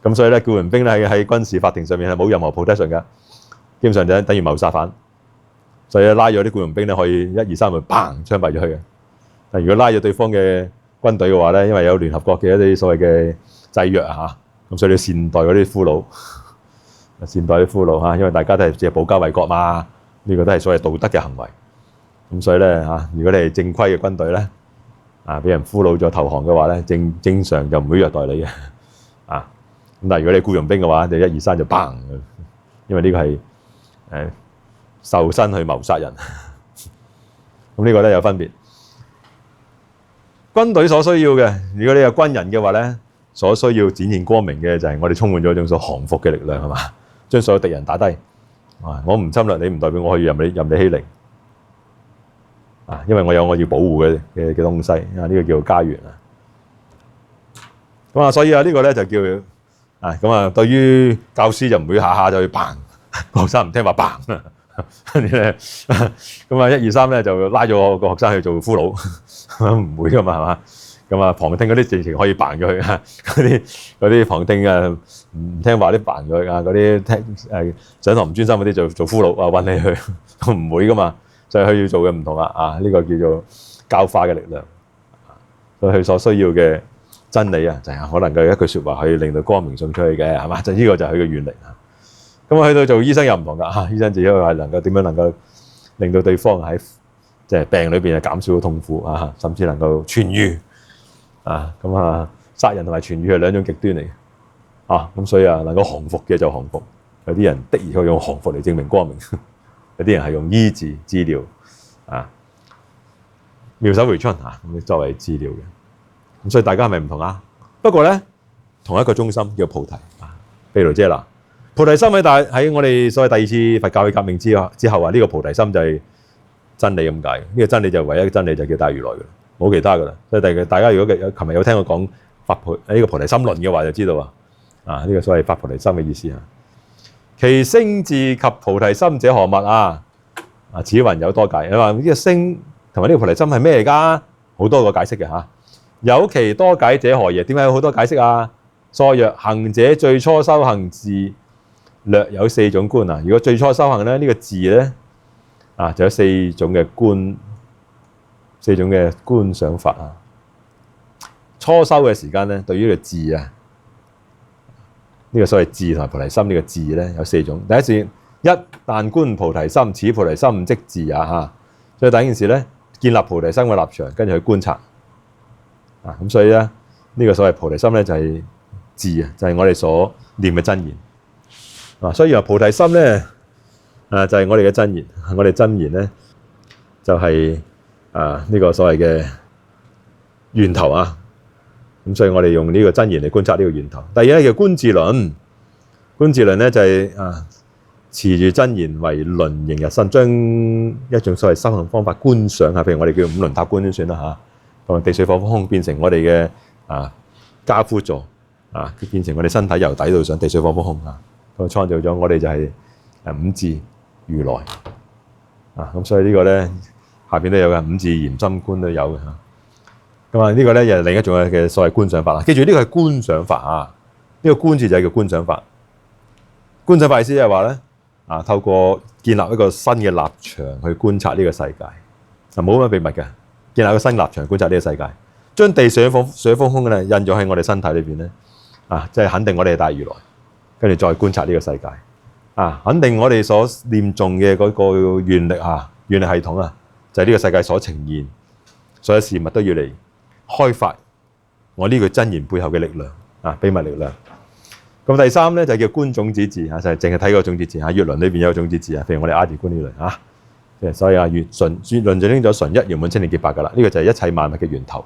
咁所以咧，僱傭兵咧喺軍事法庭上面係冇任何 protection 嘅，基本上就等於謀殺犯。所以拉咗啲僱傭兵咧，可以1、2、3就砰槍斃咗佢嘅。但如果拉咗對方嘅軍隊嘅話咧，因為有聯合國嘅一啲所謂嘅制約啊，咁所以你要善待嗰啲俘虜，善待啲俘虜嚇，因為大家都係只係保家衛國嘛，呢個都係所謂道德嘅行為。咁所以咧嚇，如果你係正規嘅軍隊咧，啊俾人俘虜咗投降嘅話咧，正常就唔會虐待你嘅啊。咁但係如果你僱傭兵嘅話，就1、2、3就砰，因為呢個係受身去謀殺人。咁呢個咧有分別。軍隊所需要嘅，如果你有軍人嘅話咧，所需要展現光明嘅就係我哋充滿咗一種所降服嘅力量，係嘛？將所有敵人打低。我唔侵略你，唔代表我可以任你欺凌。啊，因為我有我要保護嘅東西啊，呢個叫做家園啊。咁啊，所以啊，呢個咧就叫啊，咁啊，對於教師就唔會下下就去砰，學生唔聽話砰，跟住咧，咁啊1、2、3咧就拉咗個學生去做俘虜，唔會噶嘛，係嘛？咁啊，旁聽嗰啲直情可以砰咗佢啊，嗰啲旁聽啊唔聽話啲砰咗佢啊，嗰啲聽上堂唔專心嗰啲就做俘虜啊，韞你去，唔會噶嘛。所以佢要做嘅唔同啦，啊呢個叫做教化嘅力量，所以佢所需要嘅真理啊，就係可能佢一句説話可以令到光明送出去嘅，係嘛？就呢個就係佢嘅願力啊。咁啊，去到做醫生又唔同㗎，醫生只係係能夠點樣能夠令到對方喺即係病裏邊減少痛苦啊，甚至能夠痊愈啊。咁啊，殺人同埋痊愈係兩種極端嚟嘅啊。咁所以啊，能夠降服嘅就降服，有啲人的而且確用降服嚟證明光明。有啲人係用醫治治療啊，妙手回春啊，咁作為治療嘅。咁所以大家係咪唔同啊？不過咧，同一個中心叫菩提啊，毗盧遮那。菩提心喺我哋所謂第二次佛教嘅革命之後啊，呢個菩提心就係真理咁解。呢個真理就唯一嘅真理就叫大如來嘅，冇其他噶啦。所以大家如果琴日有聽我講呢個菩提心論嘅話，就知道啊呢個所謂發菩提心嘅意思啊。其聲字及菩提心者何物啊？此云有多解。你話呢個聲同埋呢個菩提心係咩嚟㗎？好多個解釋嘅嚇。有其多解者何耶？點解有好多解釋啊？所曰行者最初修行字略有4種觀啊。如果最初修行咧，呢個字咧啊就有4種嘅觀想法啊。初修嘅時間咧，對於呢個字啊。呢個所謂字同埋菩提心呢個字咧有4種。第一字一但觀菩提心，此菩提心即字也嚇。所以第一件事咧，建立菩提心嘅立場，跟住去觀察啊。咁所以咧呢個所謂菩提心咧就係字啊，就係我哋所念嘅真言。所以話菩提心咧，就係我哋嘅真言。我哋真言咧，就係呢個所謂嘅源頭啊。咁所以我哋用呢個真言嚟觀察呢個源頭。第二咧叫觀自輪，觀自輪咧就係持住真言為輪迎日新，將一種所謂修行方法觀想下，譬如我哋叫五輪塔觀都算啦嚇。同地水火風空變成我哋嘅跏趺坐變成我哋身體由底到上地水火風空咁創造咗我哋就係五智如來咁所以呢個咧下邊都有嘅五智嚴心觀都有嘅嚇。咁呢個咧又係另一種嘅所謂觀想法啦。記住呢個係觀想法呢個觀字就係叫觀想法。觀想法意思就係話咧透過建立一個新嘅立場去觀察呢個世界冇乜秘密嘅。建立一個新立場觀察呢個世界，將地水火風空咧印咗喺我哋身體裏邊咧即係肯定我哋係大如來，跟住再觀察呢個世界肯定我哋所念誦嘅嗰個願力願力系統就係呢個世界所呈現所有事物都要嚟開發我呢句真言背後嘅力量秘密力量。咁第三咧就叫觀種子字就係淨係睇個種子字月輪裏邊有種子字譬如我哋阿字觀呢類所以月輪就拎咗純一圓滿清淨潔白噶啦，呢個就係一切萬物嘅源頭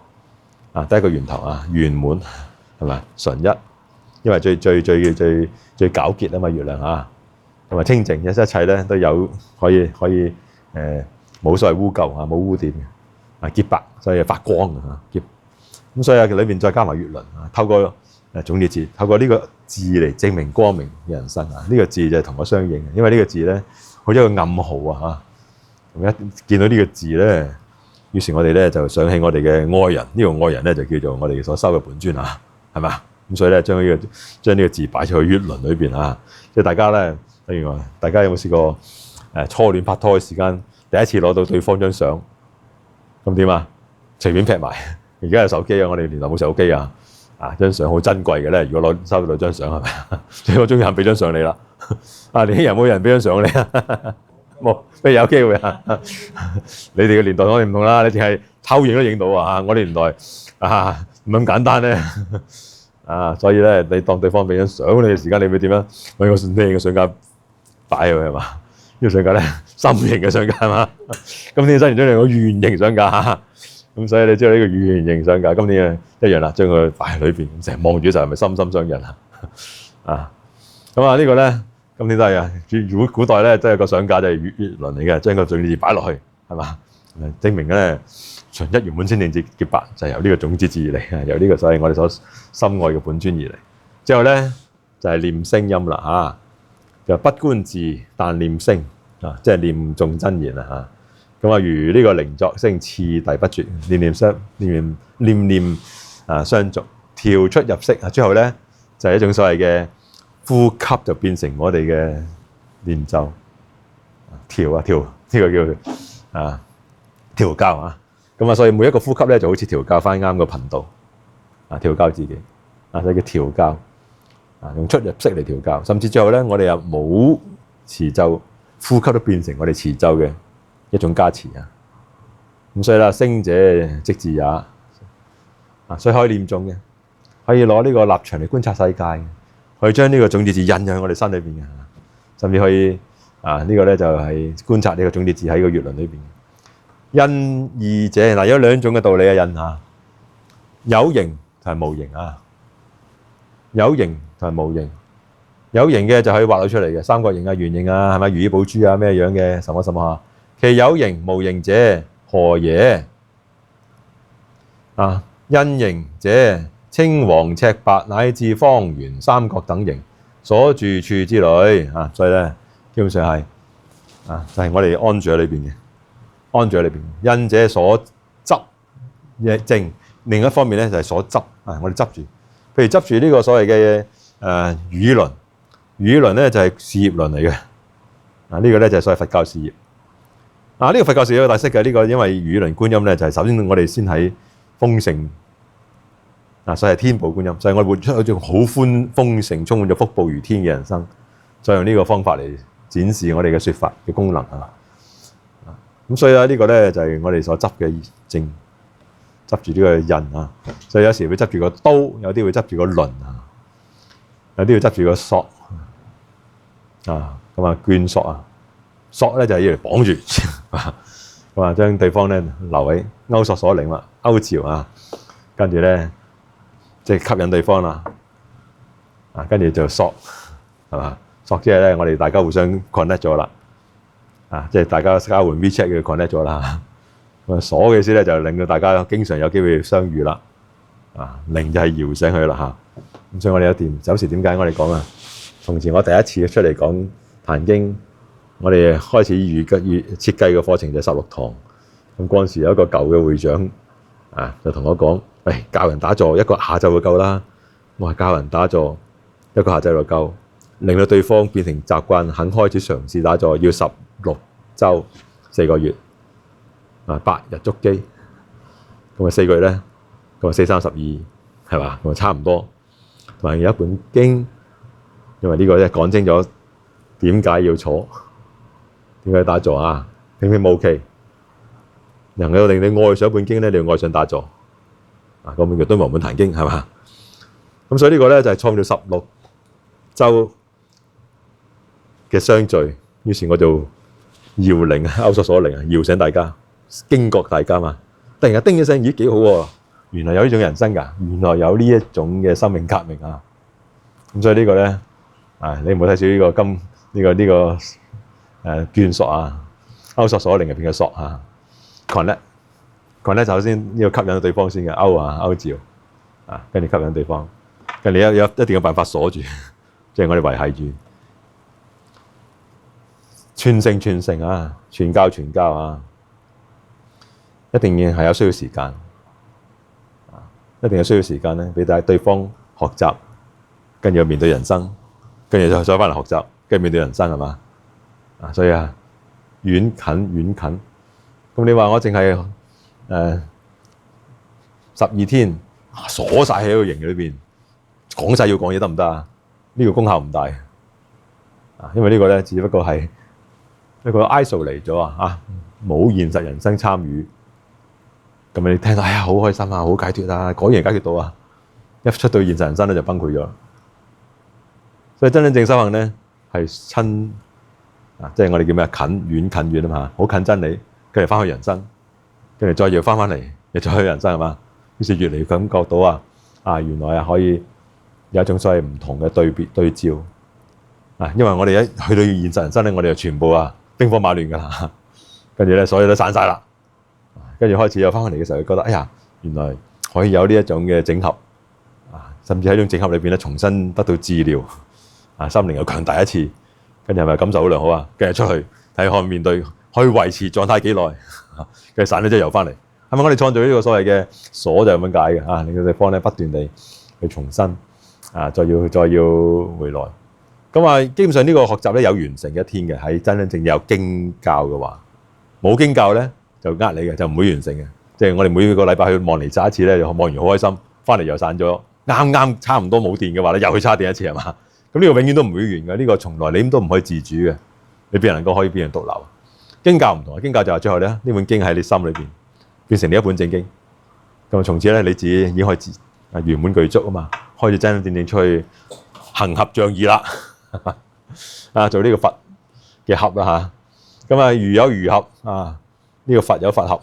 第一個源頭圓滿係咪純一，因為最皎潔嘛月亮同埋清淨，一切咧都有可以冇所謂污垢冇污點嘅潔白，所以發光潔。咁所以裏邊再加埋月輪透過種子字，透過呢個字嚟證明光明嘅人生呢個字就係同我相應嘅，因為呢個字咧好似一個暗號一見到呢個字咧，於是我哋咧就想起我哋嘅愛人，呢個愛人咧就叫做我哋所修嘅本尊係嘛？咁所以咧將呢個字擺出去月輪裏邊即係大家咧，例如話大家有冇試過初戀拍拖嘅時間，第一次攞到對方張相，咁點隨便劈埋。而家有手機我哋年代冇手機張相好珍貴嘅咧。如果收到張相係咪？最好終於有人俾張相你啦。年輕人冇人俾張相你冇，咩有機會你哋嘅年代可能唔同啦，你淨係偷影都影到我哋年代唔咁簡單咧所以咧你當對方俾張相你嘅時間，你會點樣揾個靚嘅相架擺佢係嘛？呢個相架咧心形嘅相架係嘛？今年新年將嚟個圓形相架咁所以你知道呢個圓形相架，今年一樣啦，將佢擺喺裏邊，成日望住就係咪心心相印咁呢個咧。今年都係古代咧，都係個相架就係月輪嚟嘅，將個種子字擺落去，係嘛？證明咧純一圓滿清淨潔白就係由呢個種子字而嚟，由呢個所謂我哋所心愛嘅本尊而嚟。之後咧就係念聲音啦就不觀字但念聲即係念誦真言咁如呢個鈴作聲，次第不絕，念念相續，調出入息之後咧就係一種所謂嘅。呼吸就變成我哋嘅念咒，調呢個叫調教咁所以每一個呼吸咧就好似調教翻啱個頻道調教自己所以叫調教用出入息嚟調教，甚至最後咧我哋又冇持咒，呼吸都變成我哋持咒嘅一種加持咁所以啦，聲者即字也所以可以念誦嘅，可以攞呢個立場嚟觀察世界嘅。可以將呢個種子字印喺我哋身裏邊嘅，甚至可以呢個咧就係觀察呢個種子字喺個月輪裏邊。印二者有兩種嘅道理印有形同埋無形有形同埋無形。有形嘅就可以畫到出嚟嘅，三角形圓形係咪如意寶珠咩樣嘅什麼其有形無形者何耶？印形者青黃赤白乃至方圓三角等形所住處之類所以咧基本上係就係我哋安住喺裏邊嘅，安住喺裏邊。印者所執正，另一方面咧就係所執我哋執住，譬如執住呢個所謂嘅語輪，語輪咧就係事業輪嚟嘅呢個咧就係所謂佛教事業呢個佛教事業有個特色嘅呢個，因為語輪觀音咧就係首先我哋先喺豐盛。所以係天寶觀音，所以我哋活出一種好豐盛、充滿咗福報如天嘅人生，再用呢個方法嚟展示我哋嘅說法嘅功能咁所以呢個咧就係我哋所執嘅正，執住呢個印所以有時會執住個刀，有啲會執住個輪有啲要執住個索啊，咁啊絹索啊，索咧就係要嚟綁住咁啊，將對方咧留喺勾索所領啦，勾召啊，跟住咧即係吸引對方啦，啊，跟住就索係嘛，索即係咧我哋大家互相 connect 咗啦，啊，即係大家交換 WeChat 嘅 connect 咗啦。咁啊鎖嘅意思咧就令到大家經常有機會相遇啦，啊，靈就係搖醒佢啦嚇。咁所以我哋有時點解我哋講啊？從前我第一次出嚟講壇經，我哋開始預設計嘅課程就係16堂。咁嗰陣時有一個舊嘅會長啊，就同我講：喂，教人打坐一個下晝就夠啦。我話教人打坐一個下晝就夠，令到對方變成習慣，肯開始嘗試打坐，要16週4個月啊，8日築基。咁啊4個月咧，咁啊4×32係嘛？咁啊差唔多。同埋有一本經，因為呢個咧講清咗點解要坐，點解打坐啊？平平無奇，能夠令你愛上一本經咧，你要愛上打坐啊！嗰本叫《敦煌本壇經》係嘛？咁所以呢個咧就係創造16週嘅相聚。於是我就搖鈴啊，勾索所靈啊，搖醒大家，驚覺大家嘛。突然間叮一聲，咦幾好喎！原來有呢種人生㗎，原來有呢一種嘅生命革命啊！咁所以呢個咧，啊你唔好睇少呢個絹索啊，勾索所靈入邊嘅索啊 ，connect 首先要吸引對方先嘅，勾召啊，跟住吸引對方，跟住你有一定嘅辦法鎖住，即係我哋維係住傳承啊，傳教啊，一定要係有需要時間。一定有需要時間咧，俾對方學習，跟住面對人生，跟住再翻嚟學習，跟住面對人生係嘛？啊，所以啊，遠近。咁你話我淨係12天鎖晒喺個營裏邊，講晒要講嘢得唔得啊？呢個功效唔大啊，因為呢個咧只不過係一個 isolate 咗啊，冇現實人生參與。咁你聽到，哎呀，好開心啊，好解脫啊，果然解脫到啊！一出到現實人生咧就崩潰咗。所以真正修行咧係親啊，即係我哋叫咩近遠啊嘛，好近真理，跟住翻去人生，跟住再要翻嚟，又再去人生係嘛？於是越嚟越感覺到啊，原來可以有一種所謂唔同嘅對照啊，因為我哋一去到現實人生咧，我哋就全部兵荒馬亂㗎啦，跟住咧所有都散晒啦。跟住開始又翻返嚟嘅時候，覺得哎呀，原來可以有呢一種嘅整合啊，甚至喺呢種整合裏邊咧，重新得到治療啊，心靈又強大一次。跟住係咪感受好良好啊？跟住出去睇看面對，可以維持狀態幾耐？跟住散咗之後又翻嚟，係咪我哋創造呢個所謂嘅鎖就係咁解嘅啊？令到對方咧不斷地去重新啊，再要回來。咁基本上呢個學習咧有完成一天嘅，喺真正有經教嘅話，冇經教咧。就呃你嘅，就唔會完成嘅。即係我哋每個禮拜去望彌撒一次咧，望完好開心，翻嚟又散咗。啱差唔多冇電嘅話咧，又去叉電一次係嘛？咁呢個永遠都唔會完嘅。呢個從來你都唔可以自主嘅。你邊能夠可以變成獨流？經教唔同啊，經教就係最後咧，呢本經喺你心裏邊變成你一本正經。咁從此咧，你自己已經可以圓滿具足啊嘛，開始真真正正出去行俠仗義啦。做呢個佛嘅俠啦嚇。咁如有如俠啊。呢個佛有佛俠，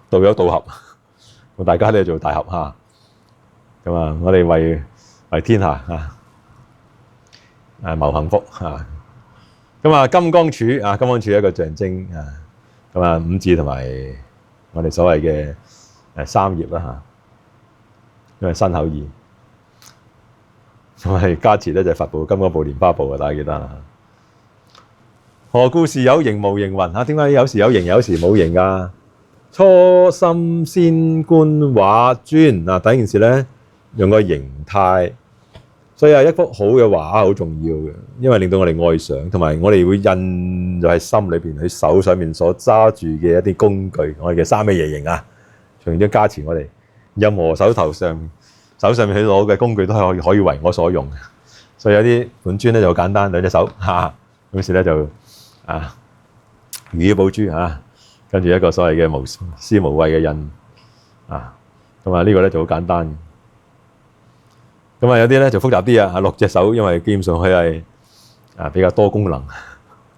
道有道俠，咁大家都要做大俠嚇。咁我哋為天下謀幸福嚇。咁金剛杵金剛杵一個象徵啊。咁五字同埋我哋所謂嘅三葉啦嚇，因為身口意。咁係加持咧就係佛部、金剛部、蓮花部啊，大家記得啦。何故時有形無形雲？點解有時有形有時冇形㗎？初心先觀畫尊第一件事咧，用個形態，所以一幅好嘅畫好重要嘅，因為令到我哋愛上，同埋我哋會印咗喺心裏邊，喺手上面所揸住嘅一啲工具，我哋嘅三味耶形從而加持我哋。任何手上面去攞嘅工具都係可以為我所用嘅，所以有啲本尊咧就好簡單，兩隻手於是咧就如意寶珠跟住一個所謂嘅無私無畏嘅印咁呢個咧就好簡單嘅。咁啊有啲咧就複雜啲啊，6隻手，因為基本上佢係比較多功能，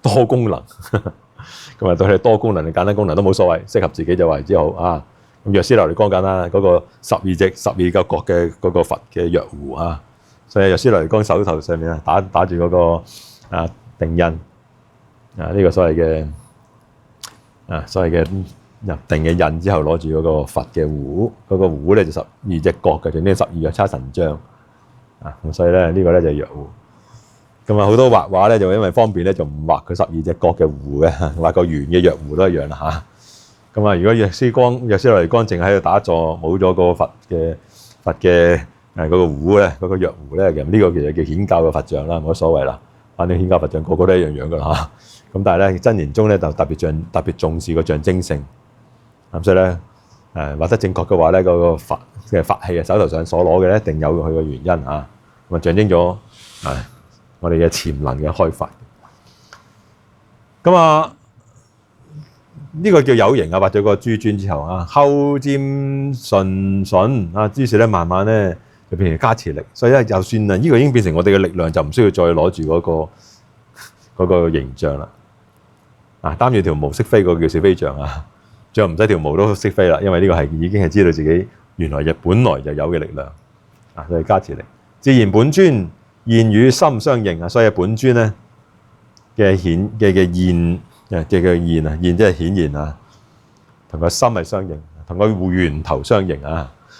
咁啊對佢多功能定簡單功能都冇所謂，適合自己就為之好啊。咁藥師琉璃光簡單，嗰個12個角嘅嗰個佛嘅藥壺啊，所以藥師琉璃光手頭上面啊打住嗰個定印呢個所謂嘅入定嘅印之後，攞住嗰個佛嘅壺，嗰個壺咧就12隻角嘅，仲呢12藥叉神像咁所以咧呢個咧就係藥壺。咁啊好多畫畫咧就因為方便咧就唔畫佢12隻角嘅壺嘅，畫個圓嘅藥壺都一樣啦嚇。咁啊如果藥師琉璃光淨喺度打坐，冇咗個佛嘅嗰個壺咧，嗰個藥壺咧，咁呢個其實叫顯教嘅佛像啦，冇乜所謂啦。反正顯教佛像個個都一樣噶啦嚇。咁但係咧真言宗咧就特別重視個象徵性。咁所以咧畫得正確嘅話咧，嗰個佛嘅法器手頭上所攞嘅咧，一定有佢個原因啊。咁啊象徵咗我哋嘅潛能嘅開發。咁啊呢個叫有形啊，畫咗個珠尊之後後漸順於是咧慢慢咧就變成加持力。所以咧就算呢個已經變成我哋嘅力量，就唔需要再攞住嗰個形象啦。擔住條毛識飛嗰個叫小飛象最後唔使條毛都識飛啦，因為呢個已經係知道自己原來本來就有嘅力量所以加持力。自然本尊現與心相應所以本尊咧嘅現即係顯現同個心係相應，同個源頭相應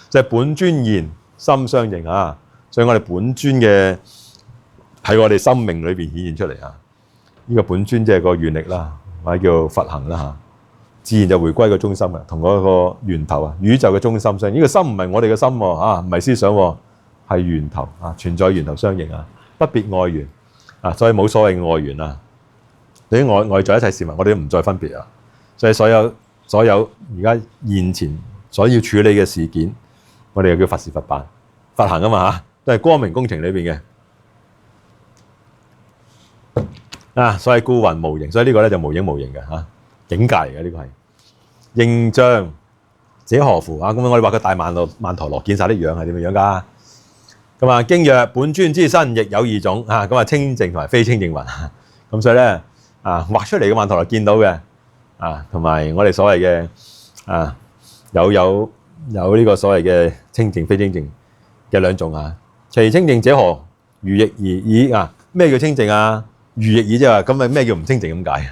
即係本尊現心相應所以我哋本尊嘅喺我哋生命裏邊顯現出嚟呢個本尊即係個願力啦，或者叫佛行啦自然就回歸個中心同嗰個源頭宇宙嘅中心相應。呢個心唔係我哋嘅心唔係思想係源頭存在源頭相應不別外緣所以冇所謂外緣對於外在一切事物，我哋都唔再分別所以所有而家現前所要處理嘅事件，我哋又叫佛事佛辦佛行都係光明工程裏邊嘅所以故云無形，所以呢個咧就無影無形嘅境界嚟嘅，呢個係形象者何乎咁我哋話個大曼陀羅見晒啲樣係點樣㗎？咁經曰本尊之身亦有二種咁清淨同埋非清淨雲咁所以咧畫出嚟嘅曼陀羅見到嘅同埋我哋所謂嘅有呢個所謂嘅清淨非清淨嘅兩種其清淨者何？如逆耳咩叫清淨如逆耳即係話咁咩叫唔清淨咁解？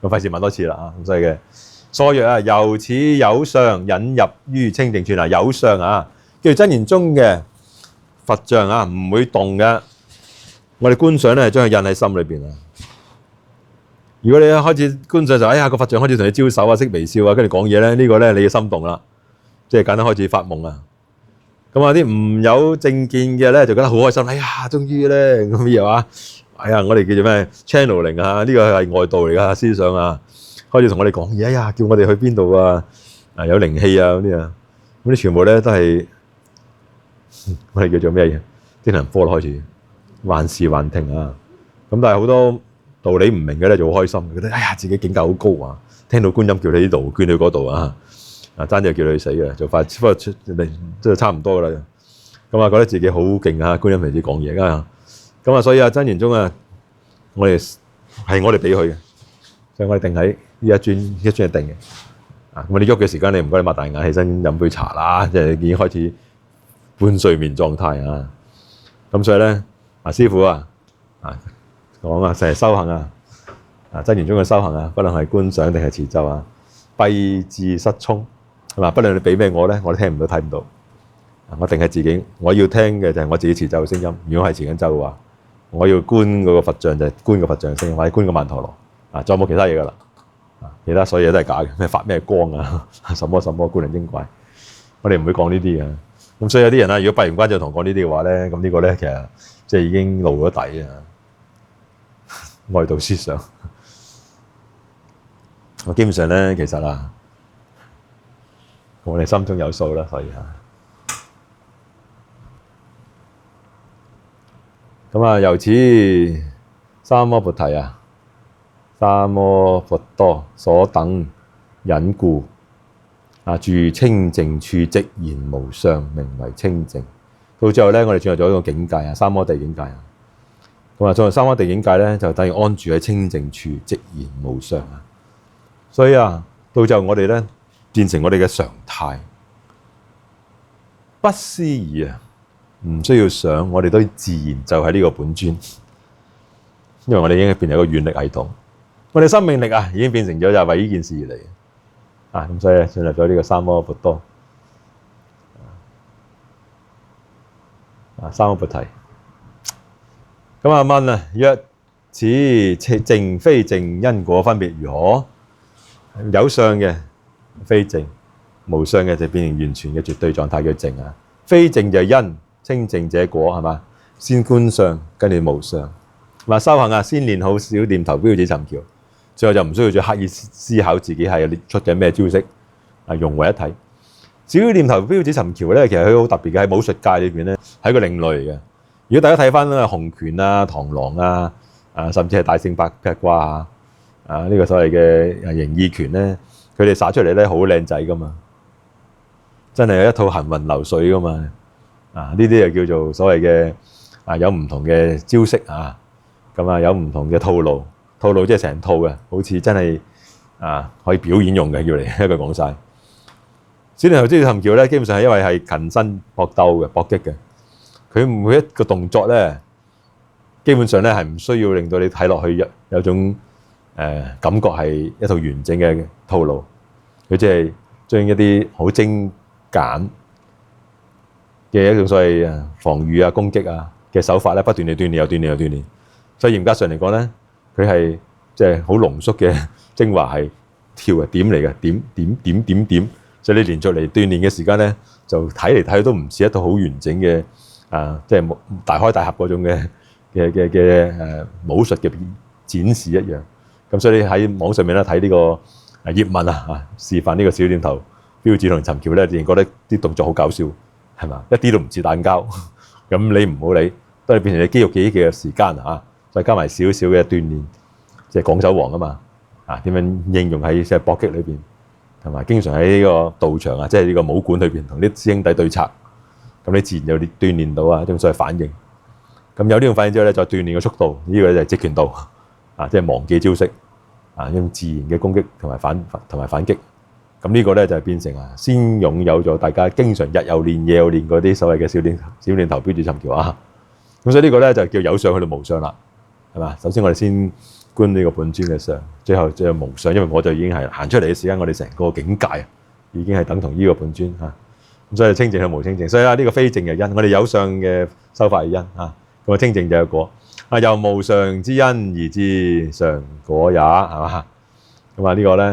咁費事問多次啦咁所以嘅所曰由此有相引入於清淨處有相叫做真言宗嘅佛像唔會動嘅，我哋觀想咧將佢印喺心裏邊如果你一開始觀想就個佛像開始同你招手識微笑跟住講嘢咧，呢個咧你嘅心動啦，即係簡單開始發夢咁啲唔有正見嘅咧就覺得好開心，終於咧咁嘢我哋叫做咩 channeling 呢個係外道嚟㗎思想開始同我哋講嘢叫我哋去邊度有靈氣嗰啲咁啲全部咧都係我哋叫做咩嘢精神科開始幻視幻聽咁但係好多道理唔明嘅咧就好開心，覺得自己境界好高聽到觀音叫你呢度捐去嗰度爭啲叫你死嘅就快，不過即係差唔多噶啦覺得自己好勁觀音嚟自講嘢所以真言宗我哋係我哋俾佢嘅，所以我哋定喺呢一尊係定嘅咁你喐嘅時間你唔該你擘大眼起身飲杯茶啦，即係已經開始半睡眠狀態咁所以咧師父講成日修行真言宗嘅修行不論係觀想定係持咒閉智失聰係嘛，不論你俾咩我咧，我都聽唔到睇唔到我定係自己，我要聽嘅就係我自己持咒嘅聲音。如果係持緊咒嘅話，我要觀嗰個佛像就係觀個佛像嘅聲音，或者觀個曼陀羅再冇其他嘢噶啦其他所有嘢都係假嘅，咩發咩光什麼古靈精怪，我哋唔會講呢啲嘅。咁所以有啲人如果閉完關就同講呢啲嘅話咧，咁呢個咧其實即係已經露咗底外道思想。我基本上咧，其實我哋心中有數啦，所以咁由此三摩菩提三摩佛多所等引故住清淨處，寂然無相，名為清淨。到最後咧，我哋進入咗一個境界啊，三摩地境界啊。咁啊，進入三摩地境界咧，就等於安住喺清淨處，寂然無相啊。所以啊，到最後我哋咧變成我哋嘅常態，不思議啊，唔需要想，我哋都自然就喺呢個本尊，因為我哋已經變成一個願力系統，我哋生命力啊已經變成咗就係為呢件事而嚟啊。咁所以進入咗呢個三摩缽多啊，三摩缽提。咁啊問啊，若此淨非淨因果分別如何？有相嘅非淨，無相嘅就變成完全嘅絕對狀態叫淨啊。非淨就係因，清淨者果係嘛？先觀相，跟住無相。話修行啊，先練好小念頭標指尋橋，最後就唔需要再刻意思考自己係出緊咩招式啊，融為一體。小念頭標指尋橋咧，其實佢好特別嘅，喺武術界裏邊咧係一個另類嚟嘅。如果大家睇翻洪拳啊、螳螂啊，甚至係大聖百劈掛呢個所謂嘅形意拳咧，佢哋耍出嚟咧好靚仔噶嘛，真係有一套行雲流水噶嘛。呢啲就叫做所謂嘅有唔同嘅招式啊，咁有唔同嘅套路即係成套嘅，好似真係可以表演用嘅，叫嚟一句講晒。小念頭標指尋橋咧，基本上係因為係近身搏鬥嘅、搏擊嘅。佢每一個動作咧，基本上咧係唔需要令到你睇落去有種感覺係一套完整嘅套路。佢即係將一啲好精簡嘅一種所謂防禦啊、攻擊啊嘅手法咧，不斷地鍛鍊又鍛鍊又鍛鍊。所以嚴格上嚟講咧，佢係即係好濃縮嘅精華係跳嘅點嚟嘅點。所以你連續嚟鍛鍊嘅時間咧，就睇嚟睇去都唔似一套好完整嘅。即係大開大合嗰種嘅武術嘅展示一樣。咁所以你喺網上面咧睇呢個葉問示範呢個小念頭標指同尋橋咧，自然覺得啲動作好搞笑，係嘛？一啲都唔似彈膠。咁你唔好理，都係變成你肌肉記憶嘅時間再加埋少少嘅鍛鍊，即係廣州王啊嘛。點樣應用喺即係搏擊裏邊，同埋經常喺呢個道場即係呢個武館裏邊同啲師兄弟對策。咁你自然就鍛鍊到一種所謂反應。咁有呢種反應之後咧，再鍛鍊個速度，呢個就係截拳道即係忘記招式用自然嘅攻擊同埋反擊。咁呢個咧就係變成先擁有咗大家經常日又練夜又練嗰啲所謂嘅小念頭標指尋橋咁所以呢個咧就叫有相去到無相啦，係嘛？首先我哋先觀呢個本尊嘅相，最後無相，因為我就已經係行出嚟嘅時間，我哋成個境界已經係等同呢個本尊咁所以清淨係無清淨，所以呢個非淨係因，我哋有相嘅修法係因咁清淨就有果由無常之因而知常果也，係嘛？咁呢個咧，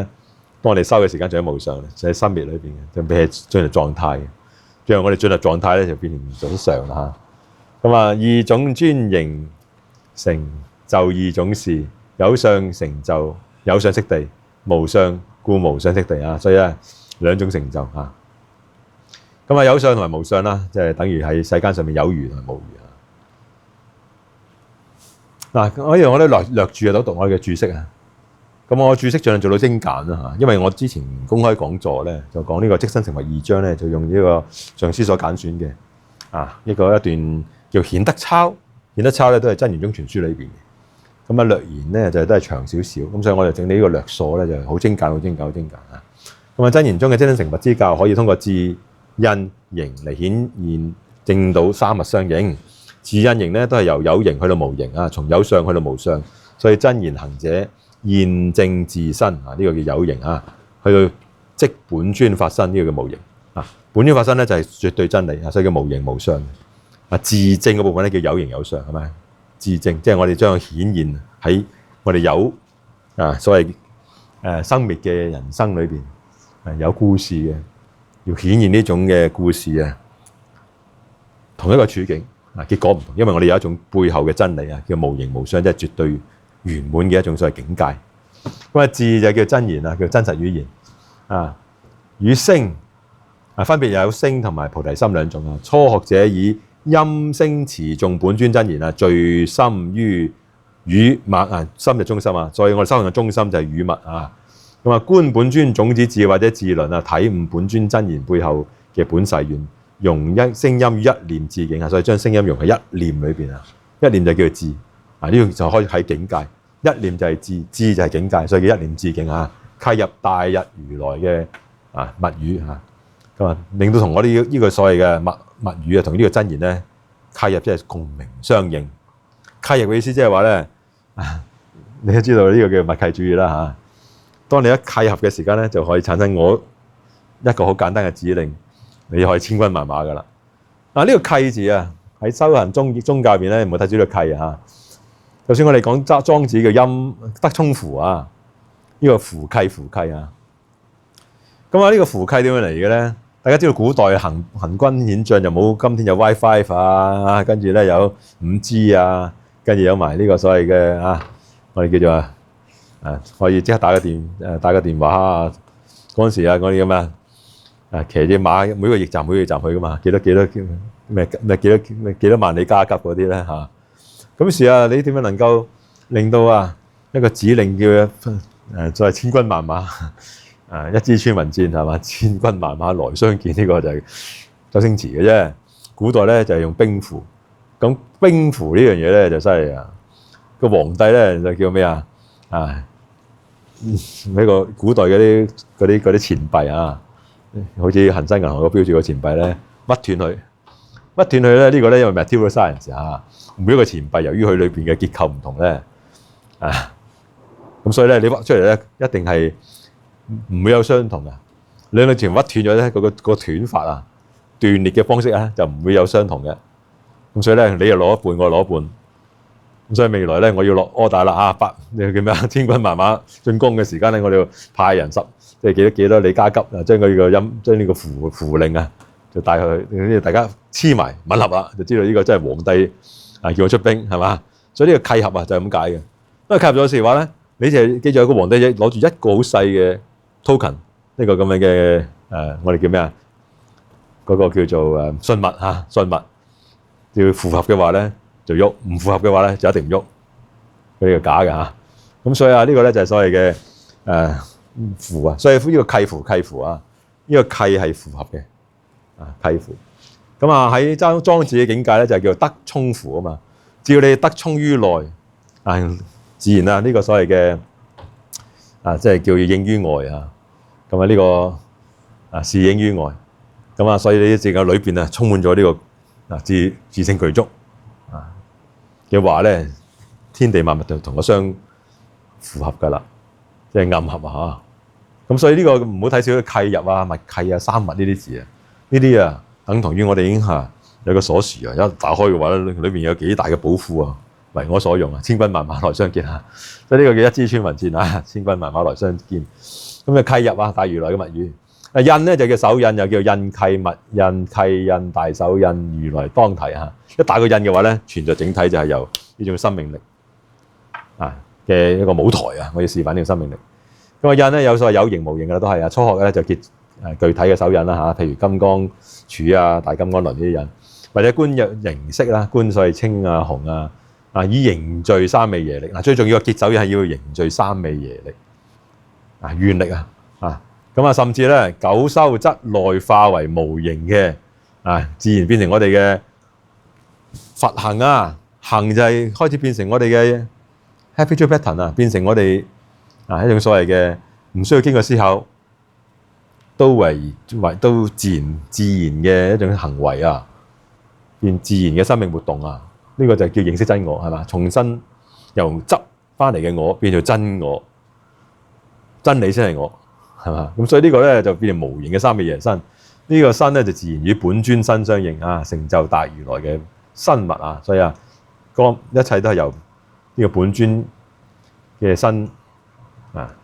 當我哋修嘅時間仲喺無常，就喺心滅裏邊嘅，就俾係進入狀態嘅。最後我哋進入狀態咧，就變成咗常啦咁二種專營成就二種事，有相成就有相悉地，無相故無相悉地所以兩種成就咁有相同埋無相啦，即係等於喺世間上面有餘同埋無餘我咧略注到讀我嘅注釋咁我注釋盡量做到精簡啦因為我之前公開講座咧就講呢個即身成為二章咧，就用呢個上師所揀選嘅一段叫顯德抄，顯德抄咧都係真言宗傳書裏邊嘅。咁略言咧就都係長少少，咁所以我就整理呢個略數咧就好精簡，好精簡，好精簡咁真言宗嘅即身成佛之教可以通過智因形嚟顯現證到三物相應。智因形咧都係由有形去到無形從有相去到無相，所以真言行者現證自身呢個叫有形去到即本尊發生呢個叫無形本尊發生咧就係絕對真理所以叫無形無相自證嘅部分咧叫有形有相，係咪？自證即係我哋將佢顯現喺我哋有所謂生滅嘅人生裏邊有故事嘅。要顯現呢種嘅故事同一個處境結果唔同，因為我哋有一種背後嘅真理叫無形無相，即係絕對圓滿嘅一種所謂境界。咁智就叫真言叫真實語言與聲分別有聲同埋菩提心兩種初學者以音聲持誦本尊真言聚心於語默心就中心所以我哋修行嘅中心就係語默觀本尊種子智或者智輪體悟本尊真言背後嘅本誓願，容聲音於一念智境啊，所以將聲音容喺一念裏邊啊，一念就叫做智啊，呢個就可以喺境界，一念就係智，智就係境界，所以叫一念智境啊，契入大日如來嘅密語啊，咁啊令到同我哋呢個所謂嘅密語啊，同呢個真言咧契入即係共鳴相應。契入嘅意思即係話咧，你都知道呢個叫默契主義啦嚇。當你一契合嘅時間咧，就可以產生我一個好簡單嘅指令，你可以千軍萬馬噶啦。呢個契字啊，喺修行宗教入邊咧，唔好睇少呢個契啊。就算我哋講莊子嘅音德充符啊，呢個符契啊。咁呢個符契點樣嚟嘅咧？大家知道古代行軍演將就冇今天有 WiFi 啊，跟住咧有5G 啊，跟住有埋呢個所謂嘅我哋叫做可以即刻打個電話啊！嗰陣時我哋咁騎隻馬每個驛站去噶嘛，幾多萬里加急嗰啲咧嚇。咁時你點樣能夠令到一個指令叫再千軍萬馬一支穿雲箭係嘛？千軍萬馬來相見，呢個就係周星馳嘅啫。古代咧就係用兵符，咁兵符呢樣嘢咧就犀利啊！個皇帝咧就叫咩啊？呢個古代嗰啲錢幣啊，好似恒生銀行個標注個錢幣咧，屈斷佢咧，呢個咧因為 material science 每一個錢幣由於佢裏邊嘅結構唔同咧，咁所以咧你屈出嚟咧一定係唔會有相同嘅。兩個錢屈斷咗咧，個斷法斷裂嘅方式就唔會有相同嘅。咁所以咧你又攞一半，我攞一半。咁所以未來咧，我要落 order 啦你叫咩千軍萬馬進攻嘅時間咧，我哋要派人即係幾多里加急將呢個符令就帶去，大家黐埋吻合啦，就知道呢個真係皇帝叫我出兵係嘛？所以呢個契合就係咁解嘅。因為契合咗嘅時話咧，你就記住有個皇帝攞住一個好細嘅 token 呢個咁樣嘅我哋叫咩嗰個叫做信物信物，要符合嘅話咧就喐，唔符合嘅話咧就一定唔喐，呢個假嘅咁所以呢個咧就係所謂嘅符所以呢個契符呢個契係符合嘅契符。咁喺莊子嘅境界咧就叫做德充符啊嘛。只要你德充於內自然呢個所謂嘅即係叫應於外咁呢個是應於外。咁所以你淨係裏邊充滿咗呢個自性具足嘅話咧，天地萬物就同我相符合噶啦，即係暗合咁所以呢個唔好睇少契入默契三密呢啲字呢啲等同於我哋已經有個鎖匙一打開嘅話咧，裏邊有幾大嘅寶庫為我所用千軍萬馬來相見所以呢個叫一支穿雲箭千軍萬馬來相見。咁契入大如來嘅密語。印咧就叫手印，又叫印契密印、契印、大手印、如來當體一打個印嘅話咧，全在整體就係由呢種生命力嘅一個舞台我要示範呢個生命力。咁印咧有所謂有形無形嘅都係初學咧就結具體嘅手印啦譬如金剛杵大金剛輪呢啲印，或者觀有形色啦，觀所謂青紅以凝聚三昧耶力最重要嘅結手印係要凝聚三昧耶力願力咁甚至咧久修則內化為無形嘅自然變成我哋嘅佛行行就係開始變成我哋嘅 habitual pattern 變成我哋一種所謂嘅唔需要經過思考都自然嘅一種行為變自然嘅生命活動呢個就叫認識真我係嘛？重新由執翻嚟嘅我變做真我，真理先係我。係嘛？咁所以呢個咧就變成無形嘅三昧耶身。呢個身咧就自然與本尊身相應成就大如來嘅身物所以一切都係由呢個本尊嘅身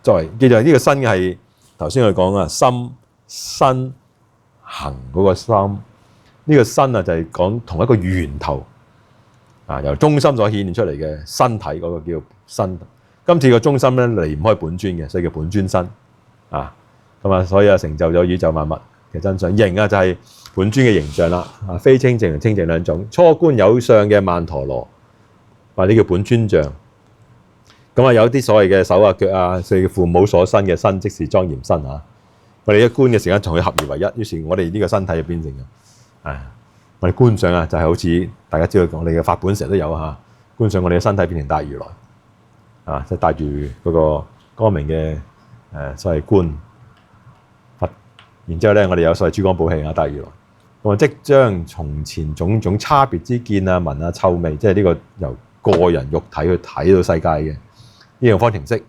作為。記住呢個身係頭先我哋講心身行嗰個心。呢個身就係講同一個源頭由中心所顯現出嚟嘅身體嗰個叫身。今次個中心咧離唔開本尊嘅，所以叫本尊身。所以成就咗宇宙萬物嘅真相。形就係本尊嘅形象啦。非清淨同清淨兩種。初觀有相嘅曼陀羅，或者叫本尊像。有啲所謂嘅手腳所以父母所生嘅身，即是莊嚴身我哋一觀嘅時間同佢合而為一，於是我哋呢個身體就變成我哋觀想啊，就係好似大家知道我哋嘅法本成日都有嚇，觀想我哋嘅身體變成大如來，即係帶住嗰個光明嘅所謂觀佛，然之後咧我哋有所謂珠光寶氣大如來，咁即將從前種種差別之見啊、聞啊、臭味，即係呢個由個人肉體去睇到世界嘅呢種方程式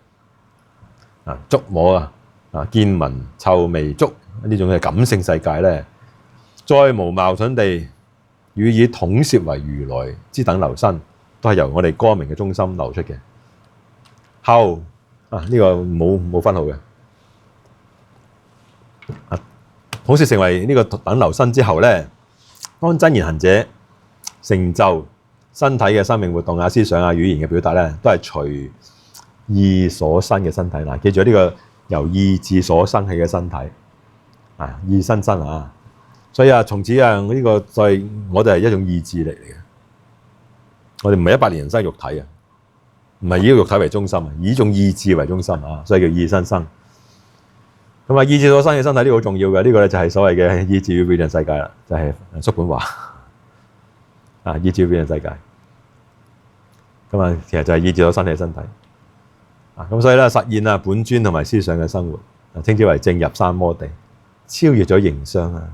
觸摸見聞臭味觸呢種嘅感性世界咧，再無矛盾地予以統攝為如來之等流身，都係由我哋光明嘅中心流出嘅。後呢個冇分號嘅統攝成為呢個等流身之後咧，當真言行者成就身體嘅生命活動啊、思想啊、語言嘅表達咧，都係隨意所生嘅身體嗱。記住呢個由意志所生起嘅身體意生身啊。所以從此呢個就係我哋係一種意志力嚟嘅。我哋唔係100年人生肉體啊，唔係以個肉體為中心啊，以呢種意志為中心啊，所以叫意生身。咁意志所生嘅身體呢個好重要嘅，呢個咧就係所謂嘅意志與表象世界啦，就係叔本華意志與表象世界。咁其實就係意志所生嘅身體咁所以咧實現本尊同埋思想嘅生活，稱之為證入三摩地，超越咗形相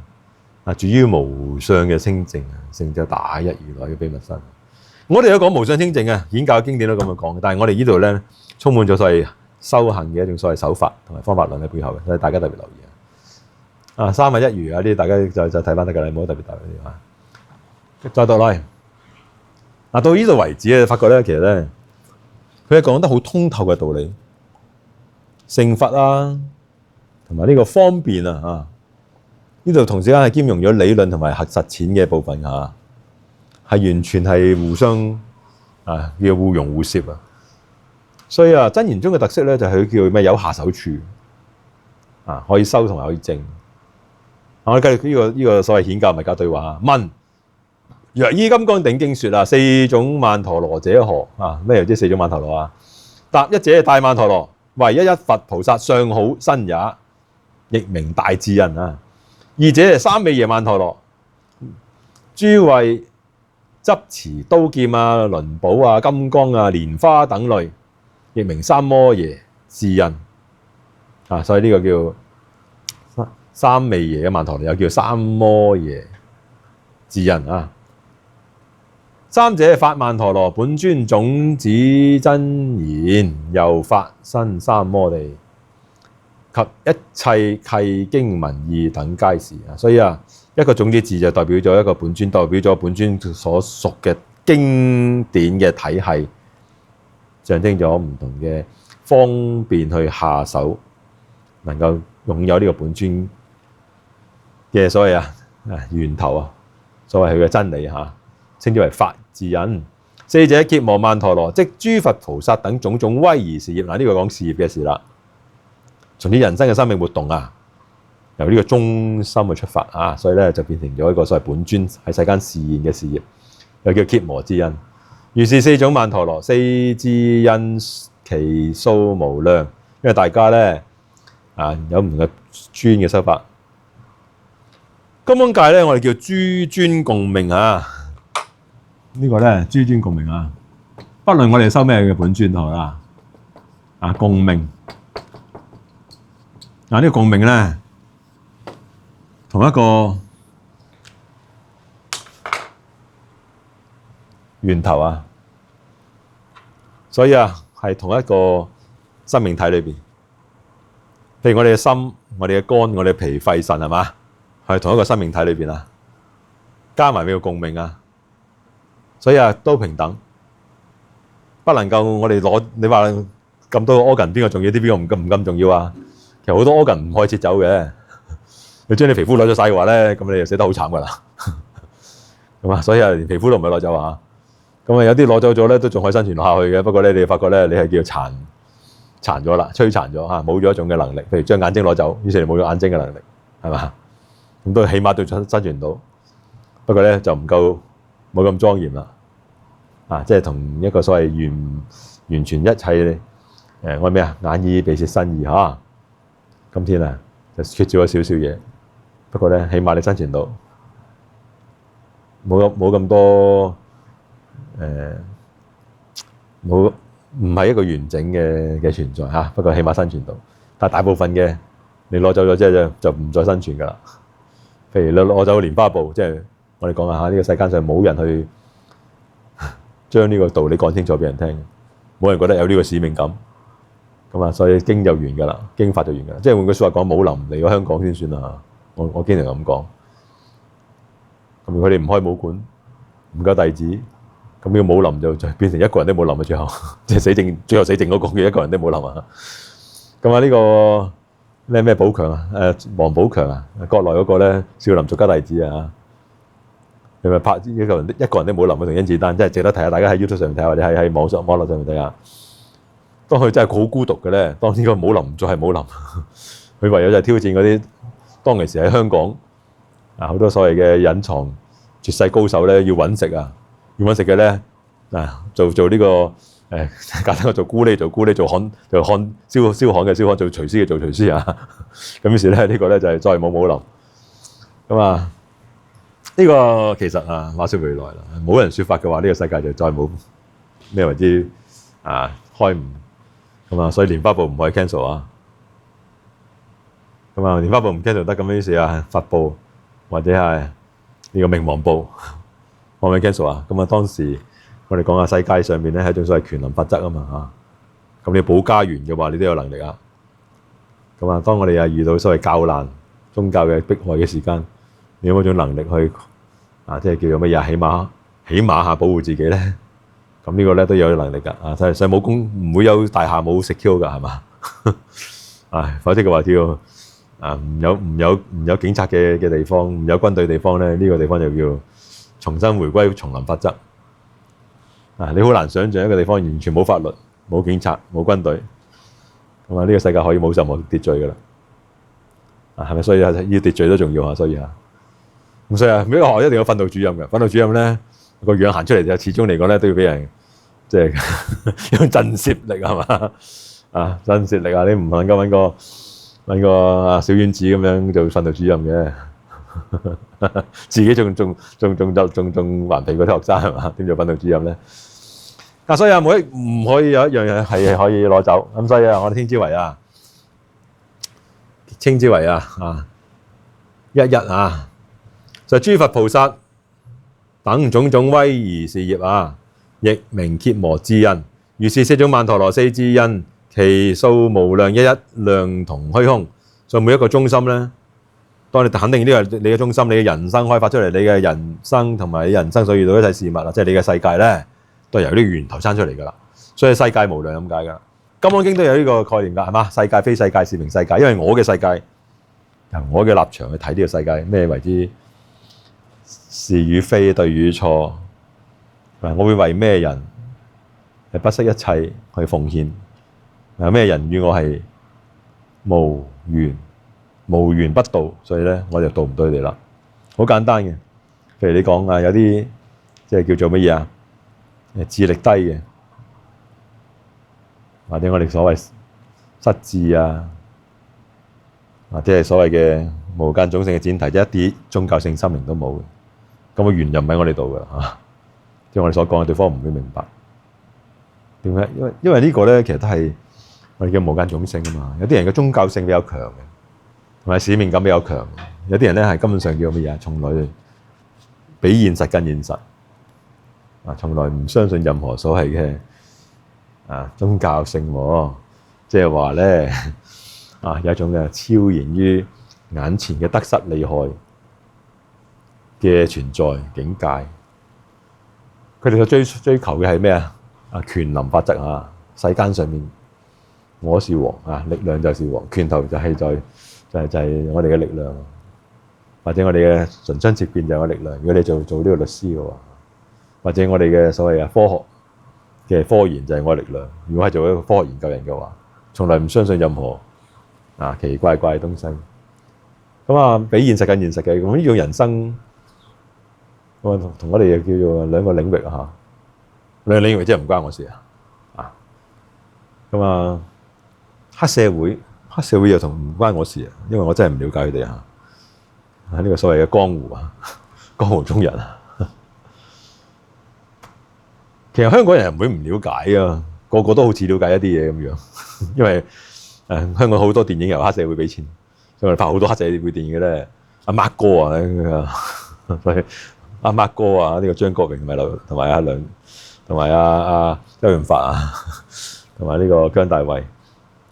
住於無相嘅清淨成就大一如來嘅秘密身。我哋有講無相清淨顯教經典都咁樣講，但係我哋呢度咧充滿咗所謂修行嘅一種所謂手法同埋方法論喺背後嘅，所以大家特別留意三位一如呢啲大家就睇翻得㗎啦，冇特別大嘅。再讀落去到呢度為止咧，發覺咧其實咧佢係講得好通透嘅道理，成佛同埋呢個方便呢度同時間係兼容咗理論同埋實踐嘅部分係完全係互相叫互融互攝所以真言宗嘅特色咧就係佢叫咩有下手處可以修同埋可以證。我哋繼續呢個所謂顯教密教對話問：若依金剛頂經說四種曼陀羅者何？咩即四種曼陀羅答：一者大曼陀羅，為一佛菩薩相好身也，亦名大智人二者三昧耶曼陀羅，諸為執持刀劍輪寶金剛蓮花等類，亦名三摩耶智人所以呢個叫三昧耶嘅曼陀羅，又叫三摩耶智人三者法曼陀羅，本尊種子真言，又發生三摩地及一切契經文義等皆是所以一個種子字就代表咗一個本尊，代表咗本尊所屬嘅經典嘅體系，象徵咗唔同嘅方便去下手，能夠擁有呢個本尊嘅所謂源頭所謂佢嘅真理稱之為法智人。四者羯磨曼陀羅，即諸佛菩薩等種種威儀事業。呢個講事業嘅事啦，從啲人生嘅生命活動由呢個中心去出發所以咧就變成咗一個所謂本尊喺世間示現嘅事業，又叫羯磨之恩。如是四種曼陀羅，四智恩其數無量。因為大家咧有唔同嘅尊嘅修法。金剛界咧，我哋叫諸尊共鳴呢個咧諸尊共鳴不論我哋修咩嘅本尊都好共鳴呢個共鳴咧，同一個源頭所以係同一個生命體裏邊。譬如我哋嘅心、我哋嘅肝、我哋嘅脾、肺、腎係嘛，係同一個生命體裏邊加埋俾個共鳴所以都平等，不能夠我哋攞你話咁多個 organ 邊個重要啲，邊個唔咁重要其實好多 organ 唔可以切走嘅，你將你皮膚攞咗晒嘅話咧，咁你就死得好慘噶啦，咁所以連皮膚都唔係攞走咁有啲攞走咗咧，都仲可以生存落下去嘅。不過咧，你發覺咧，你係叫殘咗啦，摧殘咗冇咗一種嘅能力。譬如將眼睛攞走，於是你冇咗眼睛嘅能力，係嘛？咁都起碼都生存到，不過咧就唔夠冇咁莊嚴啦，即係同一個所謂完全一切我咩眼耳鼻舌身意今天就缺少咗少少嘢，不過咧起碼你生存到冇咁多冇唔係一個完整嘅存在嚇。不過起碼生存到，但係大部分嘅你攞走咗之後就唔再生存㗎啦。譬如你攞走蓮花部，即係我哋講下呢個世界上冇人去將呢個道理講清楚俾人聽，冇人覺得有呢個使命感。咁啊，所以經就完㗎啦，經法就完㗎啦。即係換句説話講，武林嚟咗香港先算啦。我經常咁講。咁佢哋唔開武館，唔夠弟子，咁呢個武林就變成一個人都冇林啊！最後即係最後死剩嗰個叫一個人都冇林啊！咁啊，呢個咩寶強啊？王寶強啊，國內嗰個咧少林俗家弟子啊，你咪拍一個人都冇林啊，同甄子丹真係值得睇下。大家喺 YouTube 上面睇下，或者喺網絡上面睇下。當佢真係好孤獨嘅咧，當呢個武林唔再係武林，佢唯有就係挑戰嗰啲當其時喺香港啊好多所謂嘅隱藏絕世高手咧，要揾食啊，要揾食嘅咧做呢個簡單講做咕喱做焊燒焊嘅燒焊，做廚師嘅做廚師啊。咁於是咧呢個咧就係再冇武林咁啊。呢個其實啊話說回來啦，冇人說法嘅話，呢個世界就再冇咩為之開悟。咁啊，所以蓮花部唔可以 cancel 啊。咁啊，蓮花部唔 cancel 得，咁於是啊，佛部或者係呢個明王部可唔可以 cancel 啊？咁啊，當時我哋講下世界上面咧係一種所謂權能法則啊嘛嚇。咁你保家園嘅話，你都有能力啊。咁啊，當我哋遇到所謂教難、宗教嘅迫害嘅時間，你有冇種能力去即係叫做乜嘢？起碼下保護自己咧？咁呢個咧都有能力㗎，所以上武功唔會有大廈冇 secure 㗎，係嘛？否則嘅話叫唔有警察嘅地方，唔有軍隊地方咧，呢個地方就叫重新回歸叢林法則。你好難想像一個地方完全冇法律、冇警察、冇軍隊，咁啊呢個世界可以冇任何秩序㗎啦。係咪？所以要秩序都重要啊，所以咁所以每一個學校一定有訓導主任嘅，訓導主任咧個樣行出嚟就始終嚟講咧都要俾人。即係有震懾力係嘛？震懾力啊！你唔能夠揾個小丸子咁樣做訓導主任嘅，自己仲頑皮過啲學生係嘛？點做訓導主任咧？所以唔可以有一樣嘢係可以攞走咁，所以我哋稱之為一就諸佛菩薩等種種威儀事業亦名羯磨智印，如是四種曼陀羅四智印，其數無量，一一量同虛空。所以每一個中心咧，當你肯定呢個你嘅中心，你嘅人生開發出嚟，你嘅人生同埋你人生所遇到一切事物即係你嘅世界咧，都係由呢個源頭生出嚟㗎啦。所以世界無量咁解㗎。《金剛經》都有呢個概念㗎，係嘛？世界非世界，是名世界。因為我嘅世界由我嘅立場去睇呢個世界，咩為之是與非、對與錯。我會為咩人係不惜一切去奉獻？咩人與我係無緣不渡，所以咧我就渡唔到佢哋啦。好簡單嘅，譬如你講有啲即係叫做乜嘢啊？智力低嘅，或者我哋所謂失智啊，或者係所謂嘅無間種姓嘅展提，一啲宗教性心靈都冇嘅，咁個緣就唔喺我哋度㗎嚇。即係我哋所講嘅，對方唔會明白點解？因為呢個咧，其實都係我哋叫無間種姓啊嘛。有啲人嘅宗教性比較強嘅，同埋使命感比較強。有啲人咧係根本上叫乜嘢？從來比現實更現實從來唔相信任何所謂嘅宗教性喎。即係話咧有一種嘅超然於眼前嘅得失利害嘅存在境界。佢哋嘅追求嘅係咩啊？權能法則世間上面我是王力量就是王，拳頭就係我哋嘅力量，或者我哋嘅唇槍舌劍就係我力量。如果你做呢個律師嘅話，或者我哋嘅所謂科學嘅科研就係我力量。如果係做一個科學研究人嘅話，從來唔相信任何奇奇怪怪嘅東西。咁比現實更現實嘅咁呢種人生。同我哋又叫做兩個領域兩個領域即係唔關我事黑社會又同唔關我事因為我真係唔了解佢哋呢個所謂嘅江湖中人其實香港人唔會唔了解啊，個個都好似了解一啲嘢咁樣，因為香港好多電影由黑社會俾錢，所以我哋拍好多黑社會電影嘅咧。阿 Mark 哥啊，所以阿 Mark 哥啊，呢個張國榮同埋阿梁同埋阿周潤發啊，同埋呢個姜大衛，